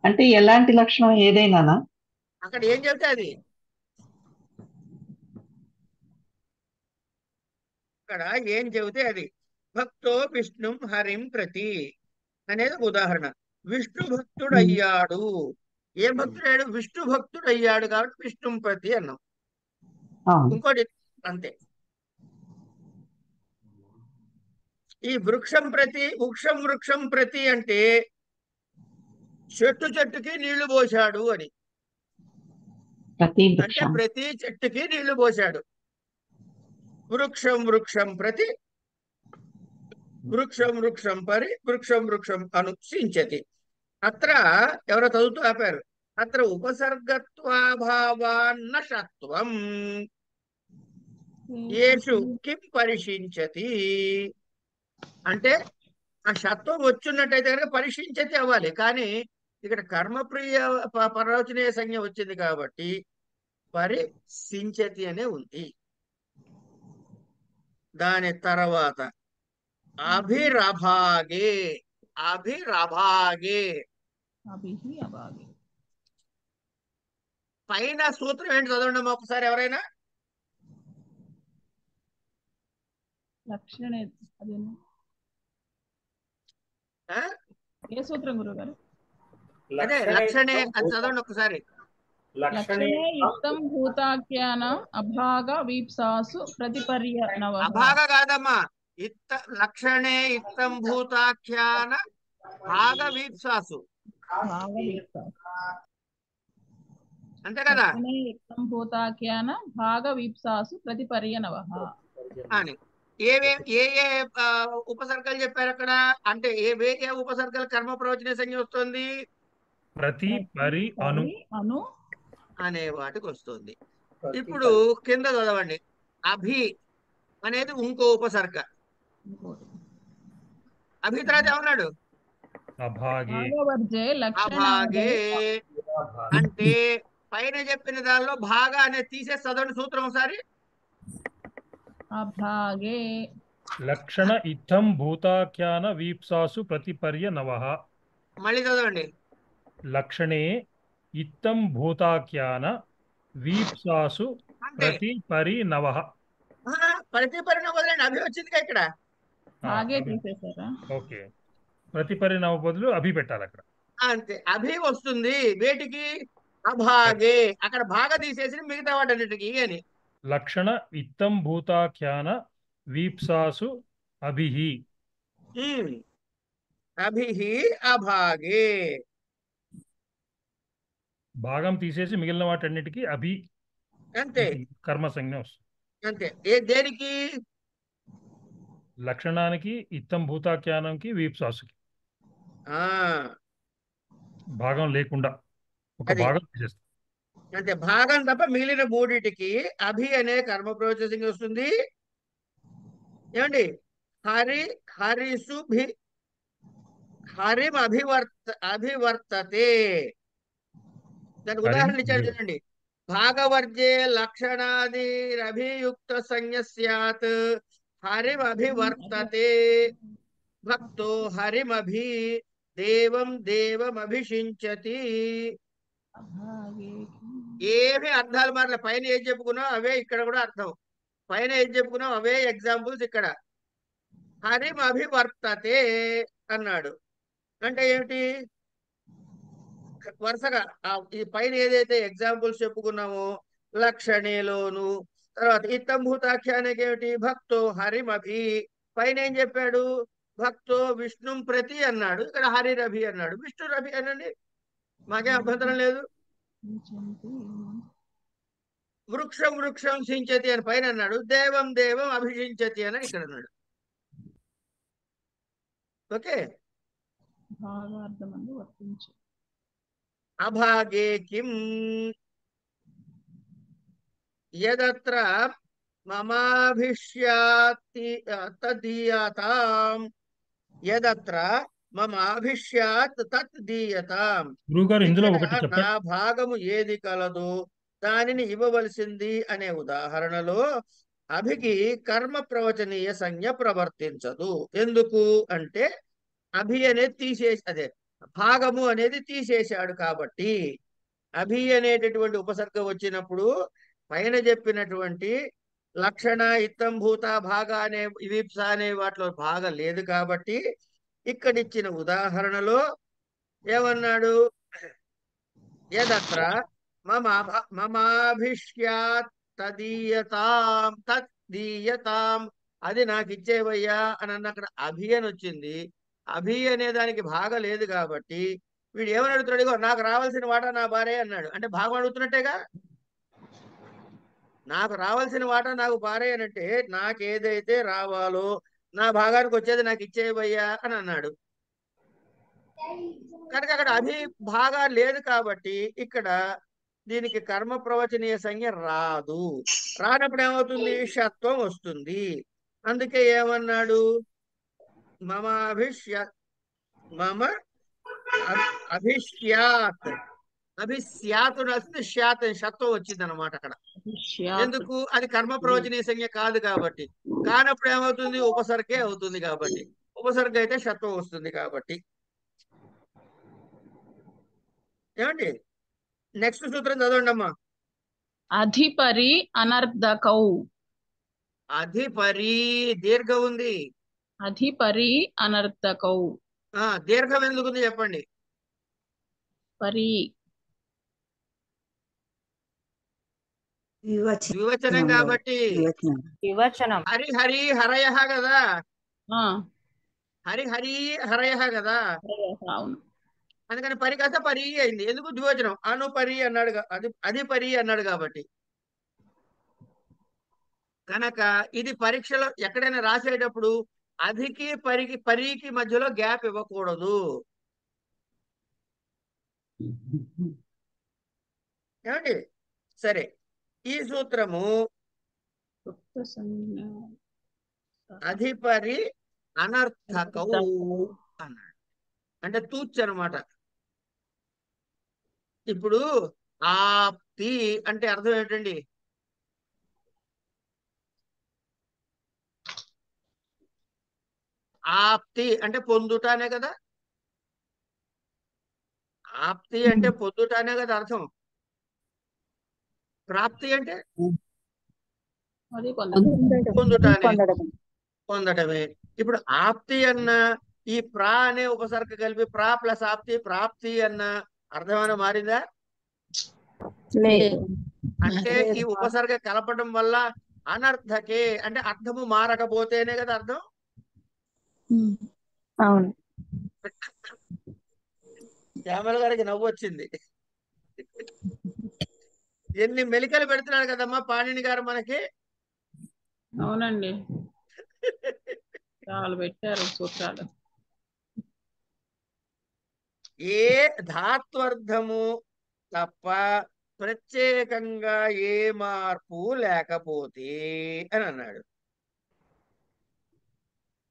అంటే ఎలాంటి లక్షణం? ఏదైనానా? అక్కడ ఏం చెబితే అది. అక్కడ ఏం చెబితే అది. భక్తో విష్ణు హరిం ప్రతి అనేది ఉదాహరణ. విష్ణు భక్తుడు అయ్యాడు. ఏ భక్తుడు? విష్ణు భక్తుడు అయ్యాడు కాబట్టి విష్ణు ప్రతి అన్నాం. ఇంకోటి అంతే. ఈ వృక్షం ప్రతి, వృక్షం వృక్షం ప్రతి అంటే చెట్టుకి నీళ్లు పోశాడు అని. అంటే ప్రతి చెట్టుకి నీళ్లు పోశాడు. వృక్షం వృక్షం ప్రతి వృక్షం వృక్షం పరి వృక్షం వృక్షం అనుసించతి. అత్ర ఎవరో చదువుతూ ఆపారు. అత్ర ఉపసర్గత్వాభావాన్న షత్వం యేషు కిం పరిషించతి. అంటే ఆ షత్వం వచ్చున్నట్టయితే కనుక పరిషించతి అవ్వాలి. కానీ ఇక్కడ కర్మప్రియ ప్రవచనీయ సంజ్ఞ వచ్చింది కాబట్టి పరిసించతి అనే ఉంది. దాని తర్వాత అభిరభాగే. అభిరభాగే పైన సూత్రం ఏంటి చదవండి ఒకసారి ఎవరైనా. ఏ సూత్రం గురువు గారు? అదే లక్షణే. అది చదవండి ఒకసారి. లక్షణే ఇత్తం భూతాఖ్యాన అభాగ వీప్సాసు ప్రతిపర్య నవః. అభాగ కాదమ్మా. లక్షణే ఇత్తం భూతాఖ్యాన భాగ వీప్సాసు. అంతే కదా. ఇత్తం భూతాఖ్యాన భాగ వీప్సాసు ప్రతిపర్య నవః అని ఏ ఉపసర్గలు చెప్పారు అక్కడ? అంటే ఏ ఉపసర్గలు కర్మ ప్రవచన సంజ్ఞ వస్తుంది? ప్రతి పరి అను అనే వాటికి వస్తుంది. ఇప్పుడు కింద చదవండి. అభి అనేది ఇంకో ఉపసర్గ. అభి తర్వాత ఏమన్నాడు? అభాగే. అభాగే అంటే పైన చెప్పిన దానిలో భాగ అనేది తీసేసి చదవండి సూత్రం ఒకసారి. అభాగే లక్షణ ఇత్థం భూతాఖ్యాన వీప్సాసు ప్రతిపర్య నవః. మళ్ళీ చదవండి. లక్షణే ఇత్తం భూతాఖ్యాన వీప్సాసు ప్రతిపరి నవః. ప్రతిపరి నవదండి. అభి వచ్చిందిగా ఇక్కడ. ఓకే. ప్రతిపరి నవ బదులు అభి పెట్టాలి అక్కడ. అంతే. అభి వస్తుంది వేటికి? అభాగే. అక్కడ భాగ తీసేసి మిగతా వాటన్నిటికి అని. లక్షణ ఇత్తం భూతాఖ్యాన వీప్సాసు అభిహి. అభిహి అభాగే. భాగం తీసేసి మిగిలిన వాటన్నిటికీ అభి అంతే కర్మ సంజ్ఞ వస్తుంది. అంతే. దేనికి? లక్షణానికి, ఇత్తం భూతాఖ్యానంకి, వీప్సాసుకి భాగం లేకుండా ఒక భాగం తీసేస్తాం. అంతే. భాగం తప్ప మిగిలిన మూడిటికి అభి అనే కర్మ ప్రవచన వస్తుంది. ఏమండి? హరిసుభి హరిం అభివర్తతే. దానికి ఉదాహరణ ఇచ్చాడు చూడండి. భాగవర్జే లక్షణాదిరభియుక్త సంజ్ఞ స్యాత్ హరిమభివర్తతే భక్తో హరిమభి దేవం దేవమభిషించతి. ఏమి అర్థాలు మారలే. పైన ఏం చెప్పుకున్నాం అవే ఇక్కడ కూడా అర్థం. పైన ఏం చెప్పుకున్నాం అవే ఎగ్జాంపుల్స్ ఇక్కడ. హరిమభివర్తతే అన్నాడు అంటే ఏమిటి? వరుసగా ఈ పైన ఏదైతే ఎగ్జాంపుల్స్ చెప్పుకున్నామో లక్షణేలోను, తర్వాత ఇత్తంభూతాఖ్యానికి ఏమిటి? భక్తో హరిమభి. పైన ఏం చెప్పాడు? భక్తో విష్ణుం ప్రతి అన్నాడు, ఇక్కడ హరిరభి అన్నాడు. విష్ణు రభి అనండి, మాకేం అభ్యంతరం లేదు. వృక్షం వృక్షం సించతి అని పైన అన్నాడు, దేవం దేవం అభిషించతి అని ఇక్కడ అన్నాడు. ఓకే. భాగార్థమందు వర్తించు. అభాగే కిం యదత్ర మమాభిష్యాతి తదీయతాం, యదత్ర మమాభిష్యాత్ తత్ దీయతాం. గురువుగారు ఇందులో ఇక్కడ ఒకటి నా చెప్పండి. భాగము ఏది కలదో దానిని ఇవ్వవలసింది అనే ఉదాహరణలో అభికి కర్మ ప్రవచనీయ సంజ్ఞ ప్రవర్తించదు. ఎందుకు అంటే అభి అనేది తీసేసి, అదే భాగము అనేది తీసేశాడు కాబట్టి. అభి అనేటటువంటి ఉపసర్గ వచ్చినప్పుడు పైన చెప్పినటువంటి లక్షణ ఇత్తంభూత భాగ అనే వివిప్స అనే వాటిలో భాగం లేదు కాబట్టి ఇక్కడిచ్చిన ఉదాహరణలో ఏమన్నాడు? యదత్ర మమాభిష్యాత్ తదీయతాం తద్దీయతాం, అది నాకు ఇచ్చేవయ్యా అని అన్న. అక్కడ అభి అని వచ్చింది. అభి అనే దానికి భాగం లేదు కాబట్టి వీడు ఏమని అడుగుతున్నాడు? ఇగో నాకు రావాల్సిన వాటా నా భార్య అన్నాడు. అంటే భాగం అడుగుతున్నట్టేగా. నాకు రావాల్సిన వాటా నాకు భార్య అనంటే నాకేదైతే రావాలో నా భాగానికి వచ్చేది నాకు ఇచ్చేవయ్యా అని అన్నాడు. కనుక అక్కడ అభి భాగా లేదు కాబట్టి ఇక్కడ దీనికి కర్మ ప్రవచనీయ సంజ్ఞ రాదు. రానప్పుడు ఏమవుతుంది? షత్వం వస్తుంది. అందుకే ఏమన్నాడు? మమ అభిష్యాత్, అభిష్యాత్ వస్తుంది, శాత్ షత్వం వచ్చింది అనమాట అక్కడ. ఎందుకు? అది కర్మ ప్రవచనీయ సంజ్ఞ కాదు కాబట్టి. కానప్పుడు ఏమవుతుంది? ఉపసర్గే అవుతుంది కాబట్టి. ఉపసర్గ అయితే షత్వం వస్తుంది కాబట్టి. ఏమండి? నెక్స్ట్ సూత్రం చదవండి అమ్మా. అధిపరి అనర్ధకౌ. అధిపరి దీర్ఘం ఉంది. అధిపరి అనర్ధకౌ. దీర్ఘం ఎందుకుంది చెప్పండి? పరి ద్వివచనం కాబట్టి. వివచనం. హరి హరి హరయ కదా, హరి హరి హరయ కదా. అవును. అందుకని పరి కాస్త పరి అయింది. ఎందుకు? ద్వివచనం. అనుపరి అన్నాడు, అధిపరి అన్నాడు కాబట్టి. కనుక ఇది పరీక్షలో ఎక్కడైనా రాసేటప్పుడు అధికి పరికి మధ్యలో గ్యాప్ ఇవ్వకూడదు. ఏమండి? సరే, ఈ సూత్రము అధిపరి అనర్థకౌ అన్నాడు. అంటే తూచ్ అనమాట. ఇప్పుడు ఆప్తి అంటే అర్థం ఏంటండి? ఆప్తి అంటే పొందుటానే కదా. ఆప్తి అంటే పొందుటానే కదా అర్థం. ప్రాప్తి అంటే పొందుటానే, పొందటమే. ఇప్పుడు ఆప్తి అన్న ఈ ప్రా అనే ఉపసర్గ కలిపి ప్రా ప్లస్ ఆప్తి ప్రాప్తి అన్న అర్థమైనా మారిందా? అంటే ఈ ఉపసర్గ కలపడం వల్ల అనర్థకే అంటే అర్థము మారకపోతేనే కదా అర్థం. అవును. శ్యామల గారికి నవ్వు వచ్చింది. ఎన్ని మెలికలు పెడుతున్నాడు కదమ్మా పాణిని గారు మనకి. అవునండి, చాలా పెట్టారు సూత్రాలు. ఏ ధాత్వర్థము తప్ప ప్రత్యేకంగా ఏ మార్పు లేకపోతే అని అన్నాడు.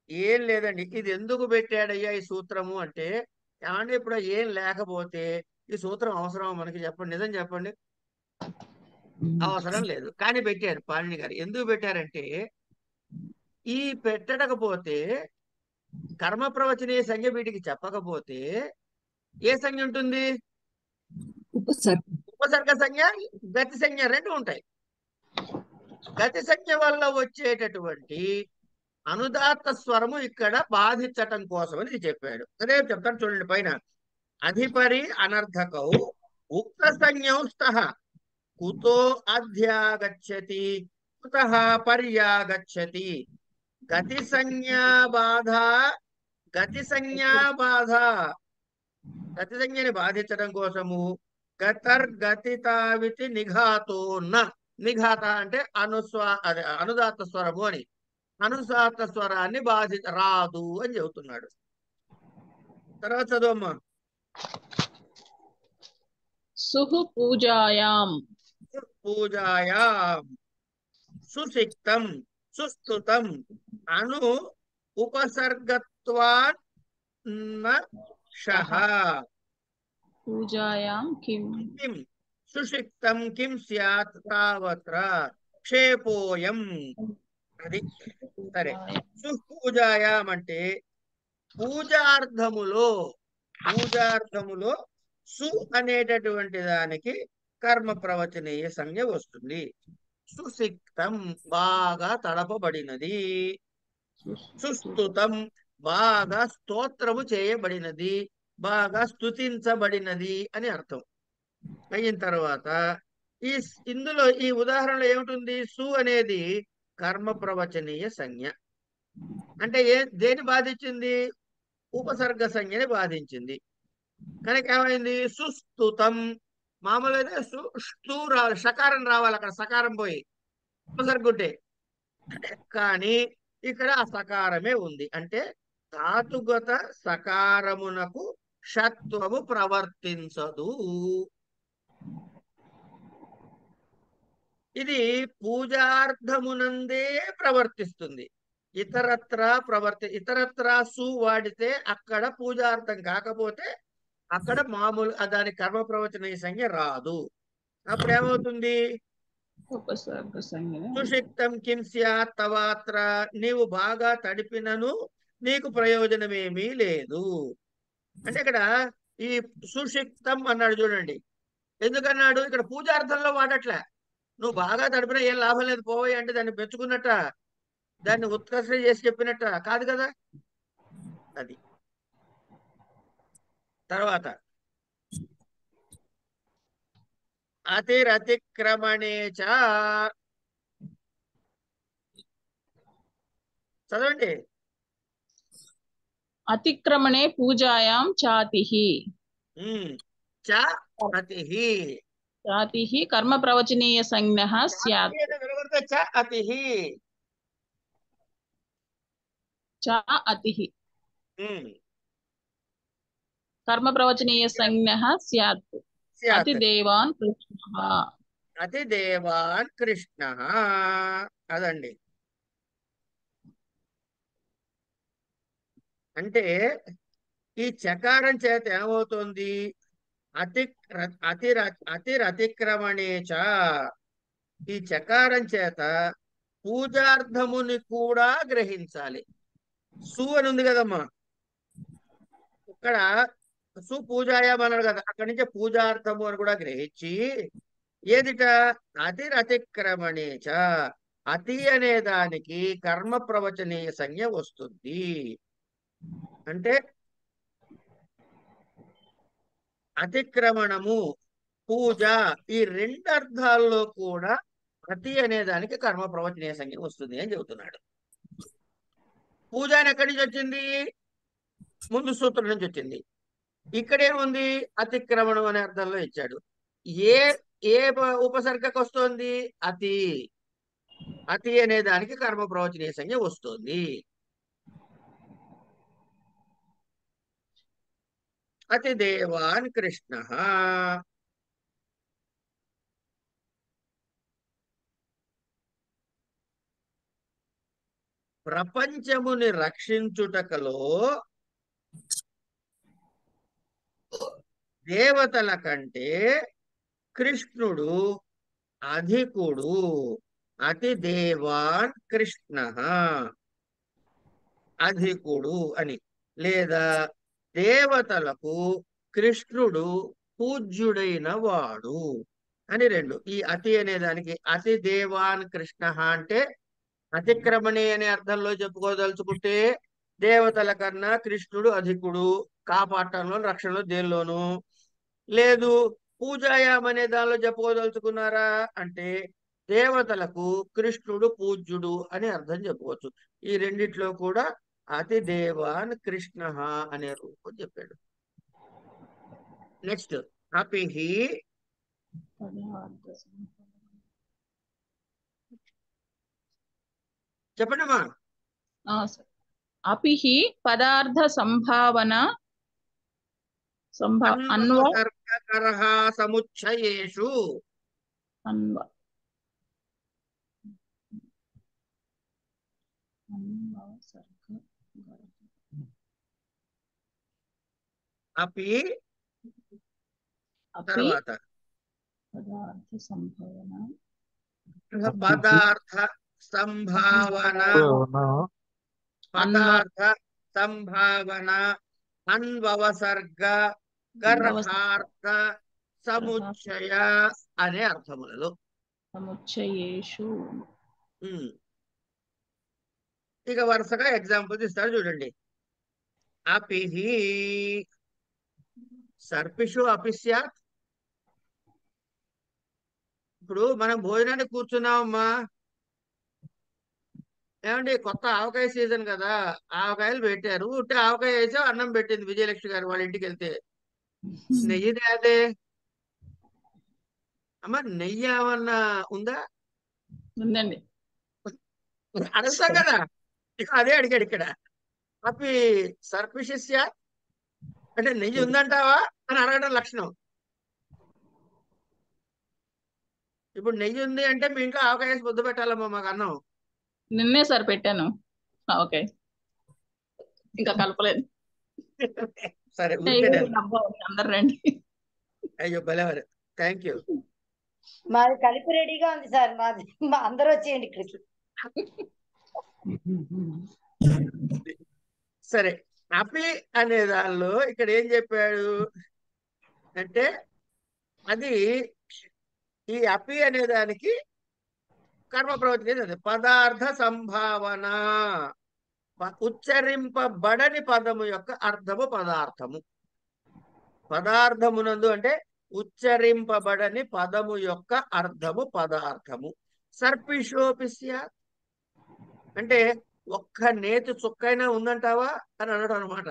ఏం లేదండి, ఇది ఎందుకు పెట్టాడయ్యా ఈ సూత్రము అంటే, ఏమంటే ఇప్పుడు ఏం లేకపోతే ఈ సూత్రం అవసరం మనకి? చెప్పండి, నిజం చెప్పండి. అవసరం లేదు, కానీ పెట్టారు పాణిని గారు. ఎందుకు పెట్టారంటే ఈ పెట్టకపోతే కర్మ ప్రవచనీయ సంజ్ఞ వీటికి చెప్పకపోతే ఏ సంజ్ఞ ఉంటుంది? ఉపసర్గ సంజ్ఞ, గతి సంజ్ఞ రెండు ఉంటాయి. గతి సంజ్ఞ వల్ల వచ్చేటటువంటి అనుదాత్త స్వరము ఇక్కడ బాధించటం కోసమని ఇది చెప్పాడు. అదే చెప్తాను చూడండి పైన. అధిపరి అనర్థకౌ ఉక్త సంజ్ఞౌస్తః కుతో అధ్యాగచ్చతి కుతః పర్యాగచ్చతి. గతి సంజ్ఞా బాధ, గతి సంజ్ఞా బాధ, గతి సంజ్ఞని బాధించడం కోసము గతర్గతితావితి నిఘాతో నిఘాత అంటే అదే అనుదాత్త స్వరము అని, అనుదాత్త స్వరాన్ని రాదు అని చెబుతున్నాడు. తర్వాత చదువమ్మా. సుహు పూజాయాం పూజాయాం సుసిక్తం సుస్తుతం అను ఉపసర్గత్వాన్ షః. పూజాయాం కిం కిం సుషిక్తం కిం స్యాత్ తావత్ర క్షేపోయం. అది సరే. సుపూజాయాం అంటే పూజార్థములో సు అనేటటువంటి దానికి కర్మ ప్రవచనీయ సంజ్ఞ వస్తుంది. సుసిక్తం బాగా తడపబడినది, సుస్తుతం బాగా స్తోత్రము చేయబడినది, బాగా స్తుతించబడినది అని అర్థం. అయిన తర్వాత ఇందులో ఈ ఉదాహరణలో ఏమిటి? సు అనేది కర్మ ప్రవచనీయ సంజ్ఞ. అంటే దేని బాధించింది? ఉపసర్గ సంజ్ఞని బాధించింది. కనుక ఏమైంది? సుస్తుతం. మామూలుగా స్తూ రావాలి, షకారం రావాలి, అక్కడ సకారం పోయి ఉపసర్గుంటే. కానీ ఇక్కడ ఆ సకారమే ఉంది. అంటే ధాతుగత సకారమునకు షత్వము ప్రవర్తించదు. ఇది పూజార్థమునందే ప్రవర్తిస్తుంది. ఇతరత్రా సు వాడితే అక్కడ పూజార్థం కాకపోతే అక్కడ మామూలు దాని కర్మ ప్రవచనీయ సంజ్ఞ రాదు. అప్పుడు ఏమవుతుంది? ఉపసర్గ సంజ్ఞ. సుషిక్తం కిం స్యాత్ తవాత్ర, నీవు బాగా తడిపినను నీకు ప్రయోజనమేమీ లేదు. అంటే ఇక్కడ ఈ సుషిక్తం అన్నాడు చూడండి. ఎందుకన్నాడు? ఇక్కడ పూజార్థంలో వాడట్లే. నువ్వు బాగా తడిపినా ఏం లాభం లేదు పోయి అంటే దాన్ని మెచ్చుకున్నట్ట, దాన్ని ఉత్కర్షణ చేసి చెప్పినట్ట కాదు కదా. అది తర్వాత అతిరతిక్రమణే చ. చదవండి. అతిక్రమణే పూజాయాం చాతిః. చ అతిః. చాతిః కర్మ ప్రవచనీయ సంజ్ఞః స్యాత్. చ అతిః. చ అతిః కర్మ ప్రవచనీయ సంజ్ఞః స్యాత్. అతిదేవాన్ కృష్ణః. అతిదేవాన్ కృష్ణః. అదండి. అంటే ఈ చకారం చేత ఏమవుతుంది? అతిరతిక్రమణేచ. ఈ చకారం చేత పూజార్థముని కూడా గ్రహించాలి. సు అని ఉంది కదమ్మా, ఇక్కడ సు పూజాయాం అన్నాడు కదా, అక్కడి నుంచి పూజార్థము అని కూడా గ్రహించి ఏదిట? అతిరతిక్రమణేచ. అతి అనే దానికి కర్మ ప్రవచనీయ సంజ్ఞ వస్తుంది. అంటే అతిక్రమణము, పూజ, ఈ రెండు అర్థాల్లో కూడా అతి అనే దానికి కర్మ ప్రవచనీయ సంజ్ఞ వస్తుంది అని చెబుతున్నాడు. పూజ అని ఎక్కడి నుంచి వచ్చింది? ముందు సూత్రం నుంచి వచ్చింది. ఇక్కడేముంది? అతిక్రమణం అనే అర్థంలో ఇచ్చాడు. ఏ ఉపసర్గకు వస్తుంది? అతి. అతి అనే దానికి కర్మ ప్రవచనీయ సంజ్ఞ వస్తుంది. అతిదేవాన్ కృష్ణః. ప్రపంచముని రక్షించుటకలో దేవతల కంటే కృష్ణుడు అధికుడు, అతి దేవాన్ కృష్ణ, అధికుడు అని, లేదా దేవతలకు కృష్ణుడు పూజ్యుడైన వాడు అని రెండు. ఈ అతి అనే దానికి అతి దేవాన్ కృష్ణ అంటే అతిక్రమణి అనే అర్థంలో చెప్పుకోదలుచుకుంటే దేవతల కన్నా కృష్ణుడు అధికుడు, కాపాడటంలో రక్షణలో దేనిలోను. లేదు పూజాయాం అనే దానిలో చెప్పుకోదలుచుకున్నారా అంటే దేవతలకు కృష్ణుడు పూజ్యుడు అని అర్థం చెప్పుకోవచ్చు. ఈ రెండిట్లో కూడా అతి దేవాన్ కృష్ణ అనే రూపం చెప్పాడు. నెక్స్ట్ అపిహి చెప్పండమ్మా. అపిహి పదార్థ సంభావన అన్వసర్గకరః సముచ్చయేషు అపి తర్వాత పదార్థ సంభావన పదార్థ సంభావన పదార్థ సంభావన అన్వసర్గ గర్హార్థ సముచ్చయ అనే అర్థములలో సముచ్చయేషు. ఇక వరుసగా ఎగ్జాంపుల్స్ ఇస్తాడు చూడండి. అపిహి సర్పిషు అపిస్యాత్. ఇప్పుడు మనం భోజనానికి కూర్చున్నామమ్మా, ఏమండి కొత్త ఆవకాయ సీజన్ కదా, ఆవకాయలు పెట్టారు, ఉట్టి ఆవకాయ వేసి అన్నం పెట్టింది విజయలక్ష్మి గారు వాళ్ళ ఇంటికి వెళ్తే. నెయ్యి అదే అమ్మ, నెయ్యి ఏమన్నా ఉందా? ఉందండి. అడుగుతాం కదా, ఇక అదే అడిగాడు ఇక్కడ. అపి సర్పిషిస్య అంటే నెయ్యి ఉందంటావా అని అడగడం లక్షణం. ఇప్పుడు నెయ్యి ఉంది అంటే మీ ఇంట్లో ఆవకాయ వేసి ముద్ద పెట్టాలమ్మా మాకు అన్నం. నిన్నే సార్ పెట్టాను. ఓకే, ఇంకా కలపలేదు. సరే అందరు రండి. అయ్యో భలేవారు, థ్యాంక్ యూ. మాది కలిపి రెడీగా ఉంది సార్. మాది అందరూ వచ్చేయండి ఇక్కడికి. సరే, అపి అనే దానిలో ఇక్కడ ఏం చెప్పాడు అంటే అది ఈ అపి అనే దానికి కర్మ ప్రవృత్తి పదార్థ సంభావన, ఉచ్చరింపబడని పదము యొక్క అర్థము పదార్థము. పదార్థమునందు అంటే ఉచ్చరింపబడని పదము యొక్క అర్థము పదార్థము. సర్పిషోపిస్య అంటే ఒక్క నేతి చుక్కైనా ఉందంటావా అని అనడం అనమాట.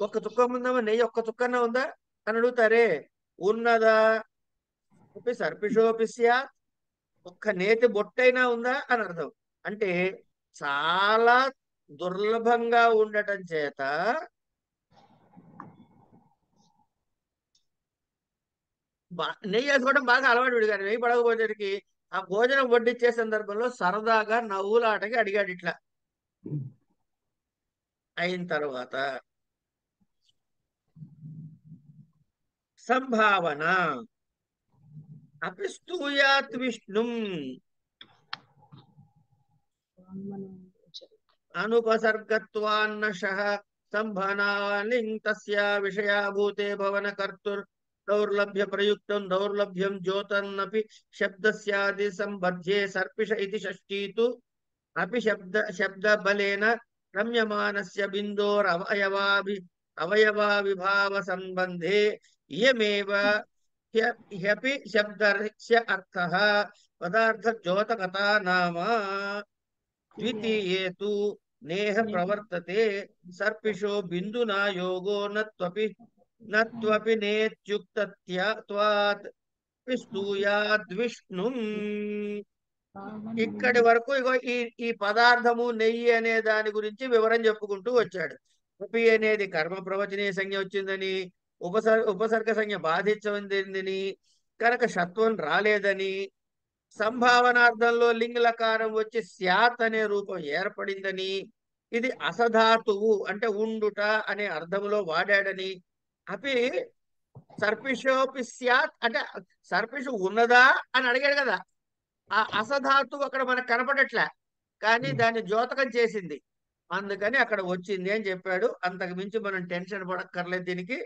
ఒక్క చుక్క ఉందామా, నెయ్యి ఒక్క చుక్కన్నా ఉందా అని అడుగుతారే, ఉన్నదా? సర్పిషోపిస్య ఒక్క నేతి బొట్టైనా ఉందా అని అర్థం. అంటే చాలా దుర్లభంగా ఉండటం చేత నెయ్యి వేసుకోవడం బాగా అలవాటు విడిగాడు. నెయ్యి పడకపోయేసరికి ఆ భోజనం వడ్డించే సందర్భంలో సరదాగా నవ్వులాటకి అడిగాడు ఇట్లా. అయిన తర్వాత సంభావన అపిస్తూయాత్ విష్ణు అనుపసర్గత్వాన్నశః సంభానాలింగ్ తస్య విషయాభూతే భవన కర్తుర్ దౌర్లభ్య ప్రయుక్తం దౌర్లభ్యం జ్యోతన్నపి శబ్దస్యాది సంబధ్యే సర్పిష ఇది షష్ఠీతు అపి శబ్ద బలేన రమ్యమానస్య బిందోర్ అవయవా విభావ సంబంధే ఇయమేవ హ్యపి శబ్దస్య అర్థః పదార్థ జ్యోతకథా నామ ద్వితీయే తు నేహ ప్రవర్తతే సర్పిషో బిందునా యోగో నత్వపి నేత్యుక్తత్వాత్ స్తూయాద్విష్ణుం. ఇక్కడి వరకు ఇగో ఈ పదార్థము నెయ్యి అనే దాని గురించి వివరం చెప్పుకుంటూ వచ్చాడు. ఉపి అనేది కర్మ ప్రవచనీయ సంజ్ఞ వచ్చిందని, ఉపసర్గ సంజ్ఞ బాధించదని, కనుక షత్వం రాలేదని, సంభావనార్థంలో లింగలకారం వచ్చి స్యాత్ అనే రూపం ఏర్పడిందని, ఇది అసధాతువు అంటే ఉండుట అనే అర్థములో వాడాడని, అపి సర్పిషోపి స్యాత్ అంటే సర్పిషు ఉన్నదా అని అడిగాడు కదా. ఆ అసధాతు అక్కడ మనకు కనపడట్లే, కానీ దాన్ని ద్యోతకం చేసింది, అందుకని అక్కడ వచ్చింది అని చెప్పాడు. అంతకు మించి మనం టెన్షన్ పడక్కర్లేదు దీనికి.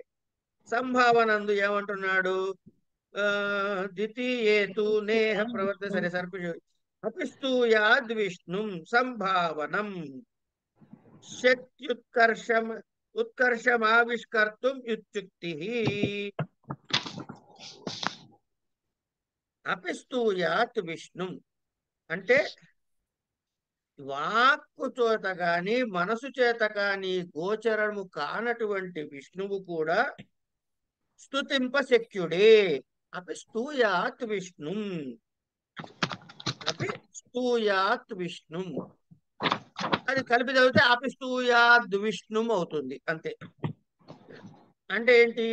సంభావనందు ఏమంటున్నాడు? ద్వితీయేతు నేహ ప్రవర్త సరే సర్పిషు అపిస్తూయాద్ విష్ణుం సంభావనం శక్త్యుత్కర్షం ఉత్కర్షమావిష్కర్తుం యుక్తి. అపిస్తూయాత్ విష్ణుం అంటే వాక్కు చేత గాని మనసు చేత కాని గోచరము కానటువంటి విష్ణువు కూడా స్తుతింప శక్యుడే. అపి స్తూయాత్ విష్ణుం, అపి స్తూయాత్ విష్ణుం అది కలిపి చదివితే అపి స్తూయాద్ విష్ణుం అవుతుంది అంతే. అంటే ఏంటి,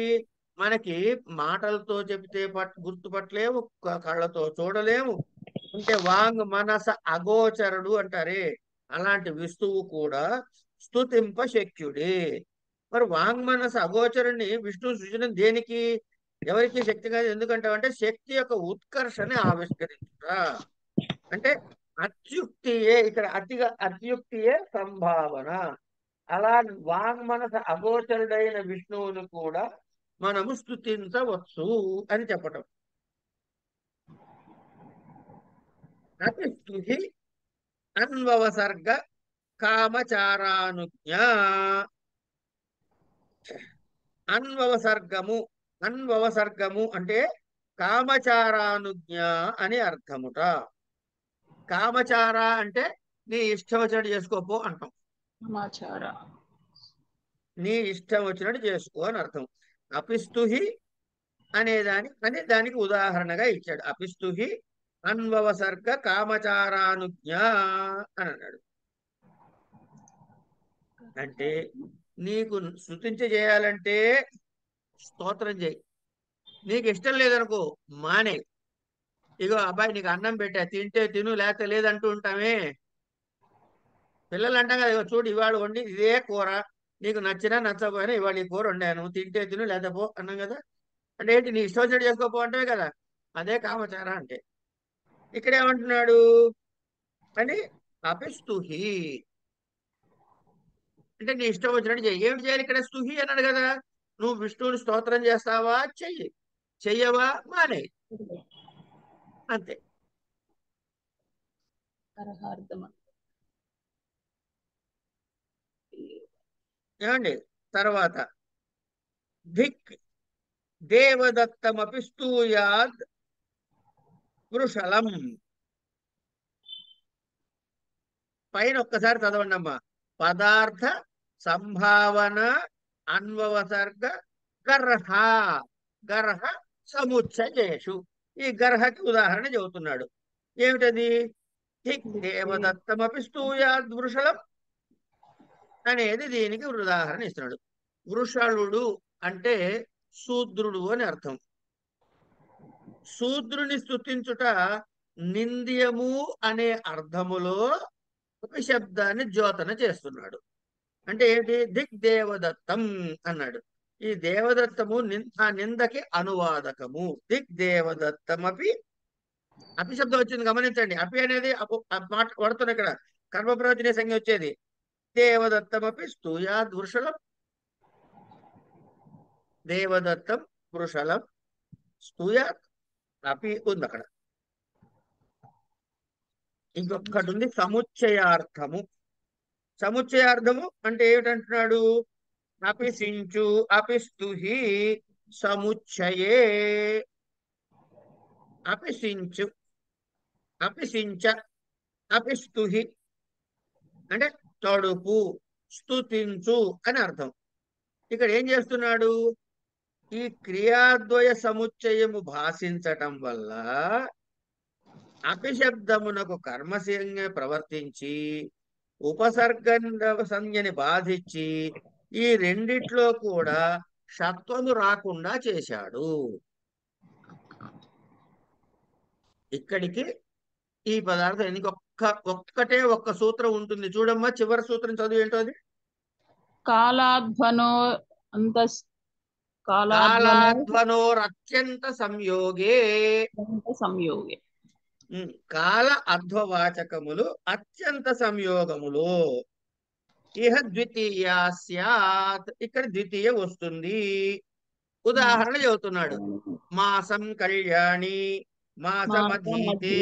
మనకి మాటలతో చెబితే గుర్తుపట్టలేము, కళ్ళతో చూడలేము, అంటే వాంగ్ మనస అగోచరుడు అంటారే అలాంటి విష్ణువు కూడా స్తుతింప శక్యుడే. మరి వాంగ్ మనస అగోచరుని విష్ణువు సృజనం దేనికి, ఎవరికి శక్తి కాదు. ఎందుకంటామంటే శక్తి యొక్క ఉత్కర్షని ఆవిష్కరించుట. అంటే అత్యుక్తియే ఇక్కడ అత్యుక్తియే సంభావన. అలా వాంగ్ మనస అగోచరుడైన విష్ణువును కూడా మనము స్తుతించవచ్చు అని చెప్పటం. అతి స్తుతి అన్వవసర్గ కామచారానుజ్ఞ. అన్వవసర్గము అంటే కామచారానుజ్ఞ అని అర్థముట. కామచార అంటే నీ ఇష్టం వచ్చినట్టు చేసుకోపో అంటాం. సమాచార నీ ఇష్టం వచ్చినట్టు చేసుకో అని అర్థం. అపిస్తుహి అనే దానికి ఉదాహరణగా ఇచ్చాడు. అపిస్తుహి అన్వవసర్గ కామచారానుజ్ఞ అని అన్నాడు. అంటే నీకు స్తుతించి చేయాలంటే స్తోత్రం చేయి. నీకు ఇష్టం లేదనుకో మానే. ఇగో అబ్బాయి నీకు అన్నం పెట్టా, తింటే తిను లేకపోతే లేదంటూ ఉంటామే. పిల్లలు అంటాం కదా, ఇగో చూడు ఇవాళ వండి ఇదే కూర, నీకు నచ్చినా నచ్చకపోయినా ఇవాళ ఈ కూర వండాను, తింటే తిను లేకపోతే పో అన్నాం కదా. అంటే ఏంటి, నీ ఇష్టం వచ్చినట్టు చేసుకోపో అంటే కదా, అదే కామచార అంటే. ఇక్కడ ఏమంటున్నాడు అని అపిస్తుహి అంటే నీ ఇష్టం వచ్చినట్టు చెయ్యి. ఏమిటి చేయాలి ఇక్కడ? స్తుహి అన్నాడు కదా, నువ్వు విష్ణువుని స్తోత్రం చేస్తావా చెయ్యి, చెయ్యవా మానే, అంతే. ఏమండి తర్వాత ధిక్ దేవదత్తమపి స్తూయాద్ వృషలం. పైన ఒక్కసారి చదవండి అమ్మా. పదార్థ సంభావన అన్వవసర్గ గర్హ గర్హ సముచ్చయేషు. ఈ గర్హకి ఉదాహరణ చెబుతున్నాడు. ఏమిటది? ధిక్ దేవదత్తమపి స్తూయాద్ వృషలం అనేది దీనికి ఉదాహరణ ఇస్తున్నాడు. వృషలుడు అంటే శూద్రుడు అని అర్థం. శూద్రుని స్తుతించుట నింద్యము అనే అర్థములో ఒక శబ్దాన్ని ద్యోతన చేస్తున్నాడు. అంటే ఏంటి? దిక్ దేవదత్తం అన్నాడు. ఈ దేవదత్తము ఆ నిందకి అనువాదకము. దిక్ దేవదత్తం అపి శబ్దం వచ్చింది గమనించండి. అపి అనేది మాట పడుతున్న ఇక్కడ కర్మప్రవచనే సంజ్ఞ వచ్చేది. దేవదత్తమపి స్తూయాద్ వృషలం. దేవదత్తం వృషలం స్తూయాత్ అపి ఉంది అక్కడ. ఇంకొకటి ఉంది సముచ్చయార్థము. సముచ్చయార్థము అంటే ఏమిటంటున్నాడు? అపిసించు అపిస్తుహి సముచ్చయే. అపిసించు అపిసించ అపిస్తుహి అంటే తడుపు, స్తుతించు అని అర్థం. ఇక్కడ ఏం చేస్తున్నాడు? ఈ క్రియాద్వయ సముచ్చయము భాషించటం వల్ల అపిశబ్దమునకు కర్మసంజ్ఞ ప్రవర్తించి ఉపసర్గ సంజ్ఞని బాధించి ఈ రెండిట్లో కూడా షత్వము రాకుండా చేశాడు. ఇక్కడికి ఈ పదార్థం ఒక్కటే ఒక్క సూత్రం ఉంటుంది. చూడమ్మా, చివరి సూత్రం చదువు ఏంటో అది. కాలాధ్వనో కాలాధ్వనోరత్యంత సంయోగే సంయోగే కాల అధ్వవాచకములు అత్యంత సంయోగములు. ఇహ ద్వితీయ స్యాత్, ఇక్కడ ద్వితీయ వస్తుంది. ఉదాహరణ చెబుతున్నాడు. మాసం కళ్యాణి, మాసమధీతే,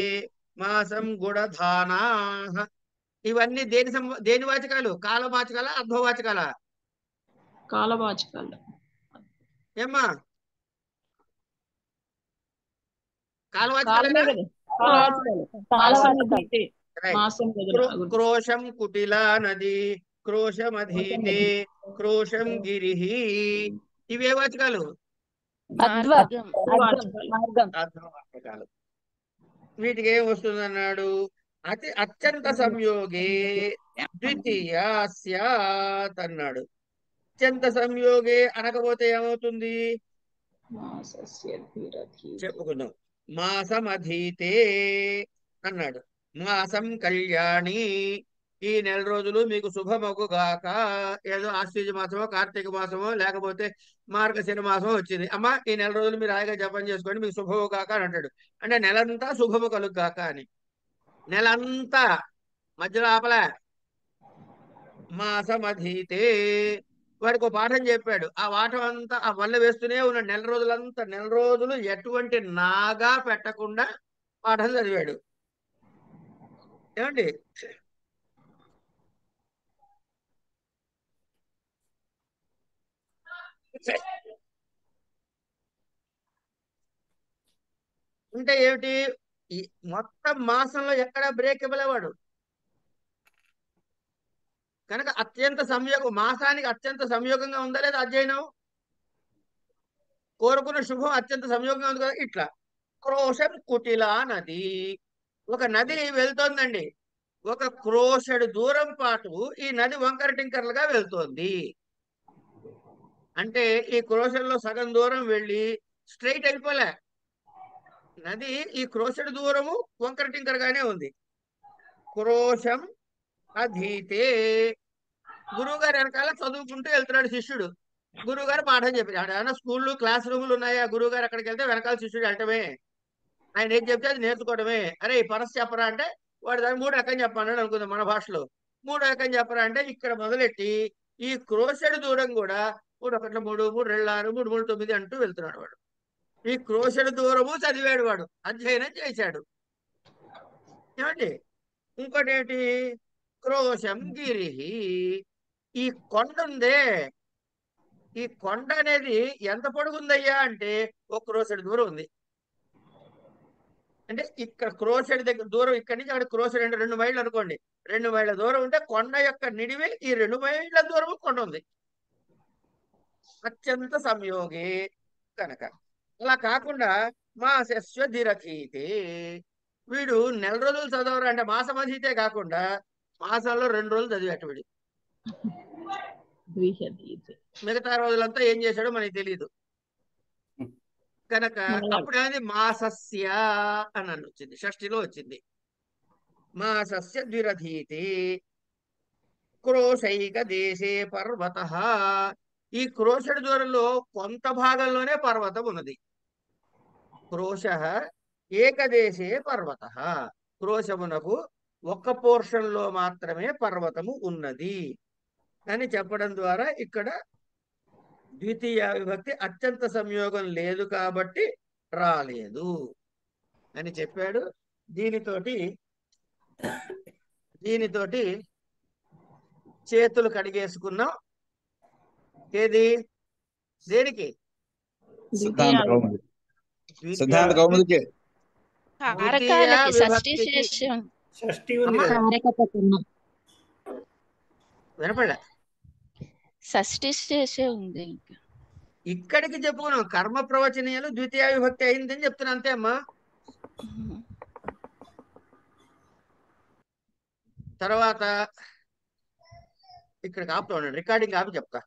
మాసం గుడధానా. ఇవన్నీ దేని వాచకాలు? కాలవాచకాల అధ్వవాచకాల? కాలవాచకాలు. ఏమ్మా కాలవాచకాలేనా? క్రోశం కుటిలా నది, క్రోశమధీతే, క్రోశం గిరిః. ఇవే వాచకాలు? అధ్వవాచకాలు. వీటికి ఏం వస్తుంది అన్నాడు? అత్యంత సంయోగే ద్వితీయ స్యాత్ అన్నాడు. అత్యంత సంయోగే అనకపోతే ఏమవుతుంది చెప్పుకుందాం. మాసమధీతే అన్నాడు. మాసం కళ్యాణి, ఈ నెల రోజులు మీకు శుభమగుగాక. ఏదో ఆశ్వీజ మాసమో కార్తీక మాసమో లేకపోతే మార్గశిర మాసమో వచ్చింది. అమ్మా ఈ నెల రోజులు మీరు హాయిగా జపం చేసుకోండి, మీకు శుభము గాక అని అంటాడు. అంటే నెలంతా శుభము కలుగుగాక అని. నెలంతా మధ్యలో ఆపలే. మాసమధీతే వాడికి ఒక పాఠం చెప్పాడు. ఆ పాఠం అంతా ఆ వల్ల వేస్తూనే ఉన్నాడు. నెల రోజులు ఎటువంటి నాగా పెట్టకుండా పాఠం చదివాడు. ఏమండి? అంటే ఏమిటి? ఈ మొత్తం మాసంలో ఎక్కడ బ్రేక్ ఇవ్వలేవాడు కనుక అత్యంత సంయోగం. మాసానికి అత్యంత సంయోగంగా ఉందా లేదా అధ్యయనం? కోరుకున్న శుభం అత్యంత సంయోగంగా ఉంది కదా. ఇట్లా క్రోశం కుటిలా నది, ఒక నది వెళ్తోందండి. ఒక క్రోశడు దూరం పాటు ఈ నది వంకర టింకర్లుగా వెళ్తోంది. అంటే ఈ క్రోశంలో సగం దూరం వెళ్ళి స్ట్రైట్ వెళ్ళిపోలే. నది ఈ క్రోశడు దూరము వంకర టింకర్ గానే ఉంది. క్రోశం అధీతే, గురువు గారు వెనకాల చదువుకుంటూ వెళ్తున్నాడు శిష్యుడు. గురువు గారు పాఠం చెప్పారు. ఏమైనా స్కూళ్ళు క్లాస్ రూములు ఉన్నాయా? గురువు గారు అక్కడికి వెళ్తే వెనకాల శిష్యుడు వెళ్ళటమే. ఆయన ఏం చెప్తే అది నేర్చుకోవడమే. అరే ఈ పరస్ చెప్పరా అంటే వాడు దాన్ని 3 రకం చెప్పన్నాడు అనుకుందాం మన భాషలో. 3 రకం చెప్పరా అంటే ఇక్కడ మొదలెట్టి ఈ క్రోశడు దూరం కూడా 3 1 3 3 2 6 3 3 9 అంటూ వెళ్తున్నాడు వాడు. ఈ క్రోశడు దూరము చదివాడు వాడు, అధ్యయనం చేశాడు. ఏమండి? ఇంకోటి ఏంటి? క్రోశం గిరి, ఈ కొండ ఉందే, ఈ కొండ అనేది ఎంత పొడుగుందయ్యా అంటే 1 క్రోశడు దూరం ఉంది. అంటే ఇక్కడ క్రోశడి దగ్గర దూరం, ఇక్కడి నుంచి అక్కడ క్రోశడి అంటే 2 మైళ్ళు అనుకోండి. 2 మైళ్ళ దూరం ఉంటే కొండ యొక్క నిడివి ఈ 2 మైళ్ళ దూరం కొండ ఉంది. అత్యంత సంయోగి కనుక. అలా కాకుండా మాసస్య దిరథీతే, వీడు నెల రోజులు చదవరు అంటే మాసమధీతే కాకుండా మాసంలో 2 రోజులు చదివేట వీడు. మిగతా రోజులంతా ఏం చేశాడో మనకి తెలియదు కనుక అప్పుడు అనేది మాసస్య అని వచ్చింది, షష్ఠిలో వచ్చింది. మాసస్య ద్విరథీతి క్రోశైక దేశే పర్వత, ఈ క్రోశడి దూరంలో కొంత భాగంలోనే పర్వతం ఉన్నది. క్రోశ ఏకదేశే పర్వత, క్రోశమునకు ఒక్క పోర్షన్ లో మాత్రమే పర్వతము ఉన్నది అని చెప్పడం ద్వారా ఇక్కడ ద్వితీయ విభక్తి అత్యంత సంయోగం లేదు కాబట్టి రాలేదు అని చెప్పాడు. దీనితోటి చేతులు కడిగేసుకున్నాం. ఏది దేనికి? సిద్ధాంత కౌముదికి వినపడ షష్ఠి చేసే ఉంది. ఇక్కడికి చెప్పుకున్నాం కర్మ ప్రవచనీయాలు ద్వితీయ విభక్తి అయిందని చెప్తున్నా అంతే అమ్మా. తర్వాత ఇక్కడికి ఆపుతా ఉండండి, రికార్డింగ్ ఆపి చెప్తా.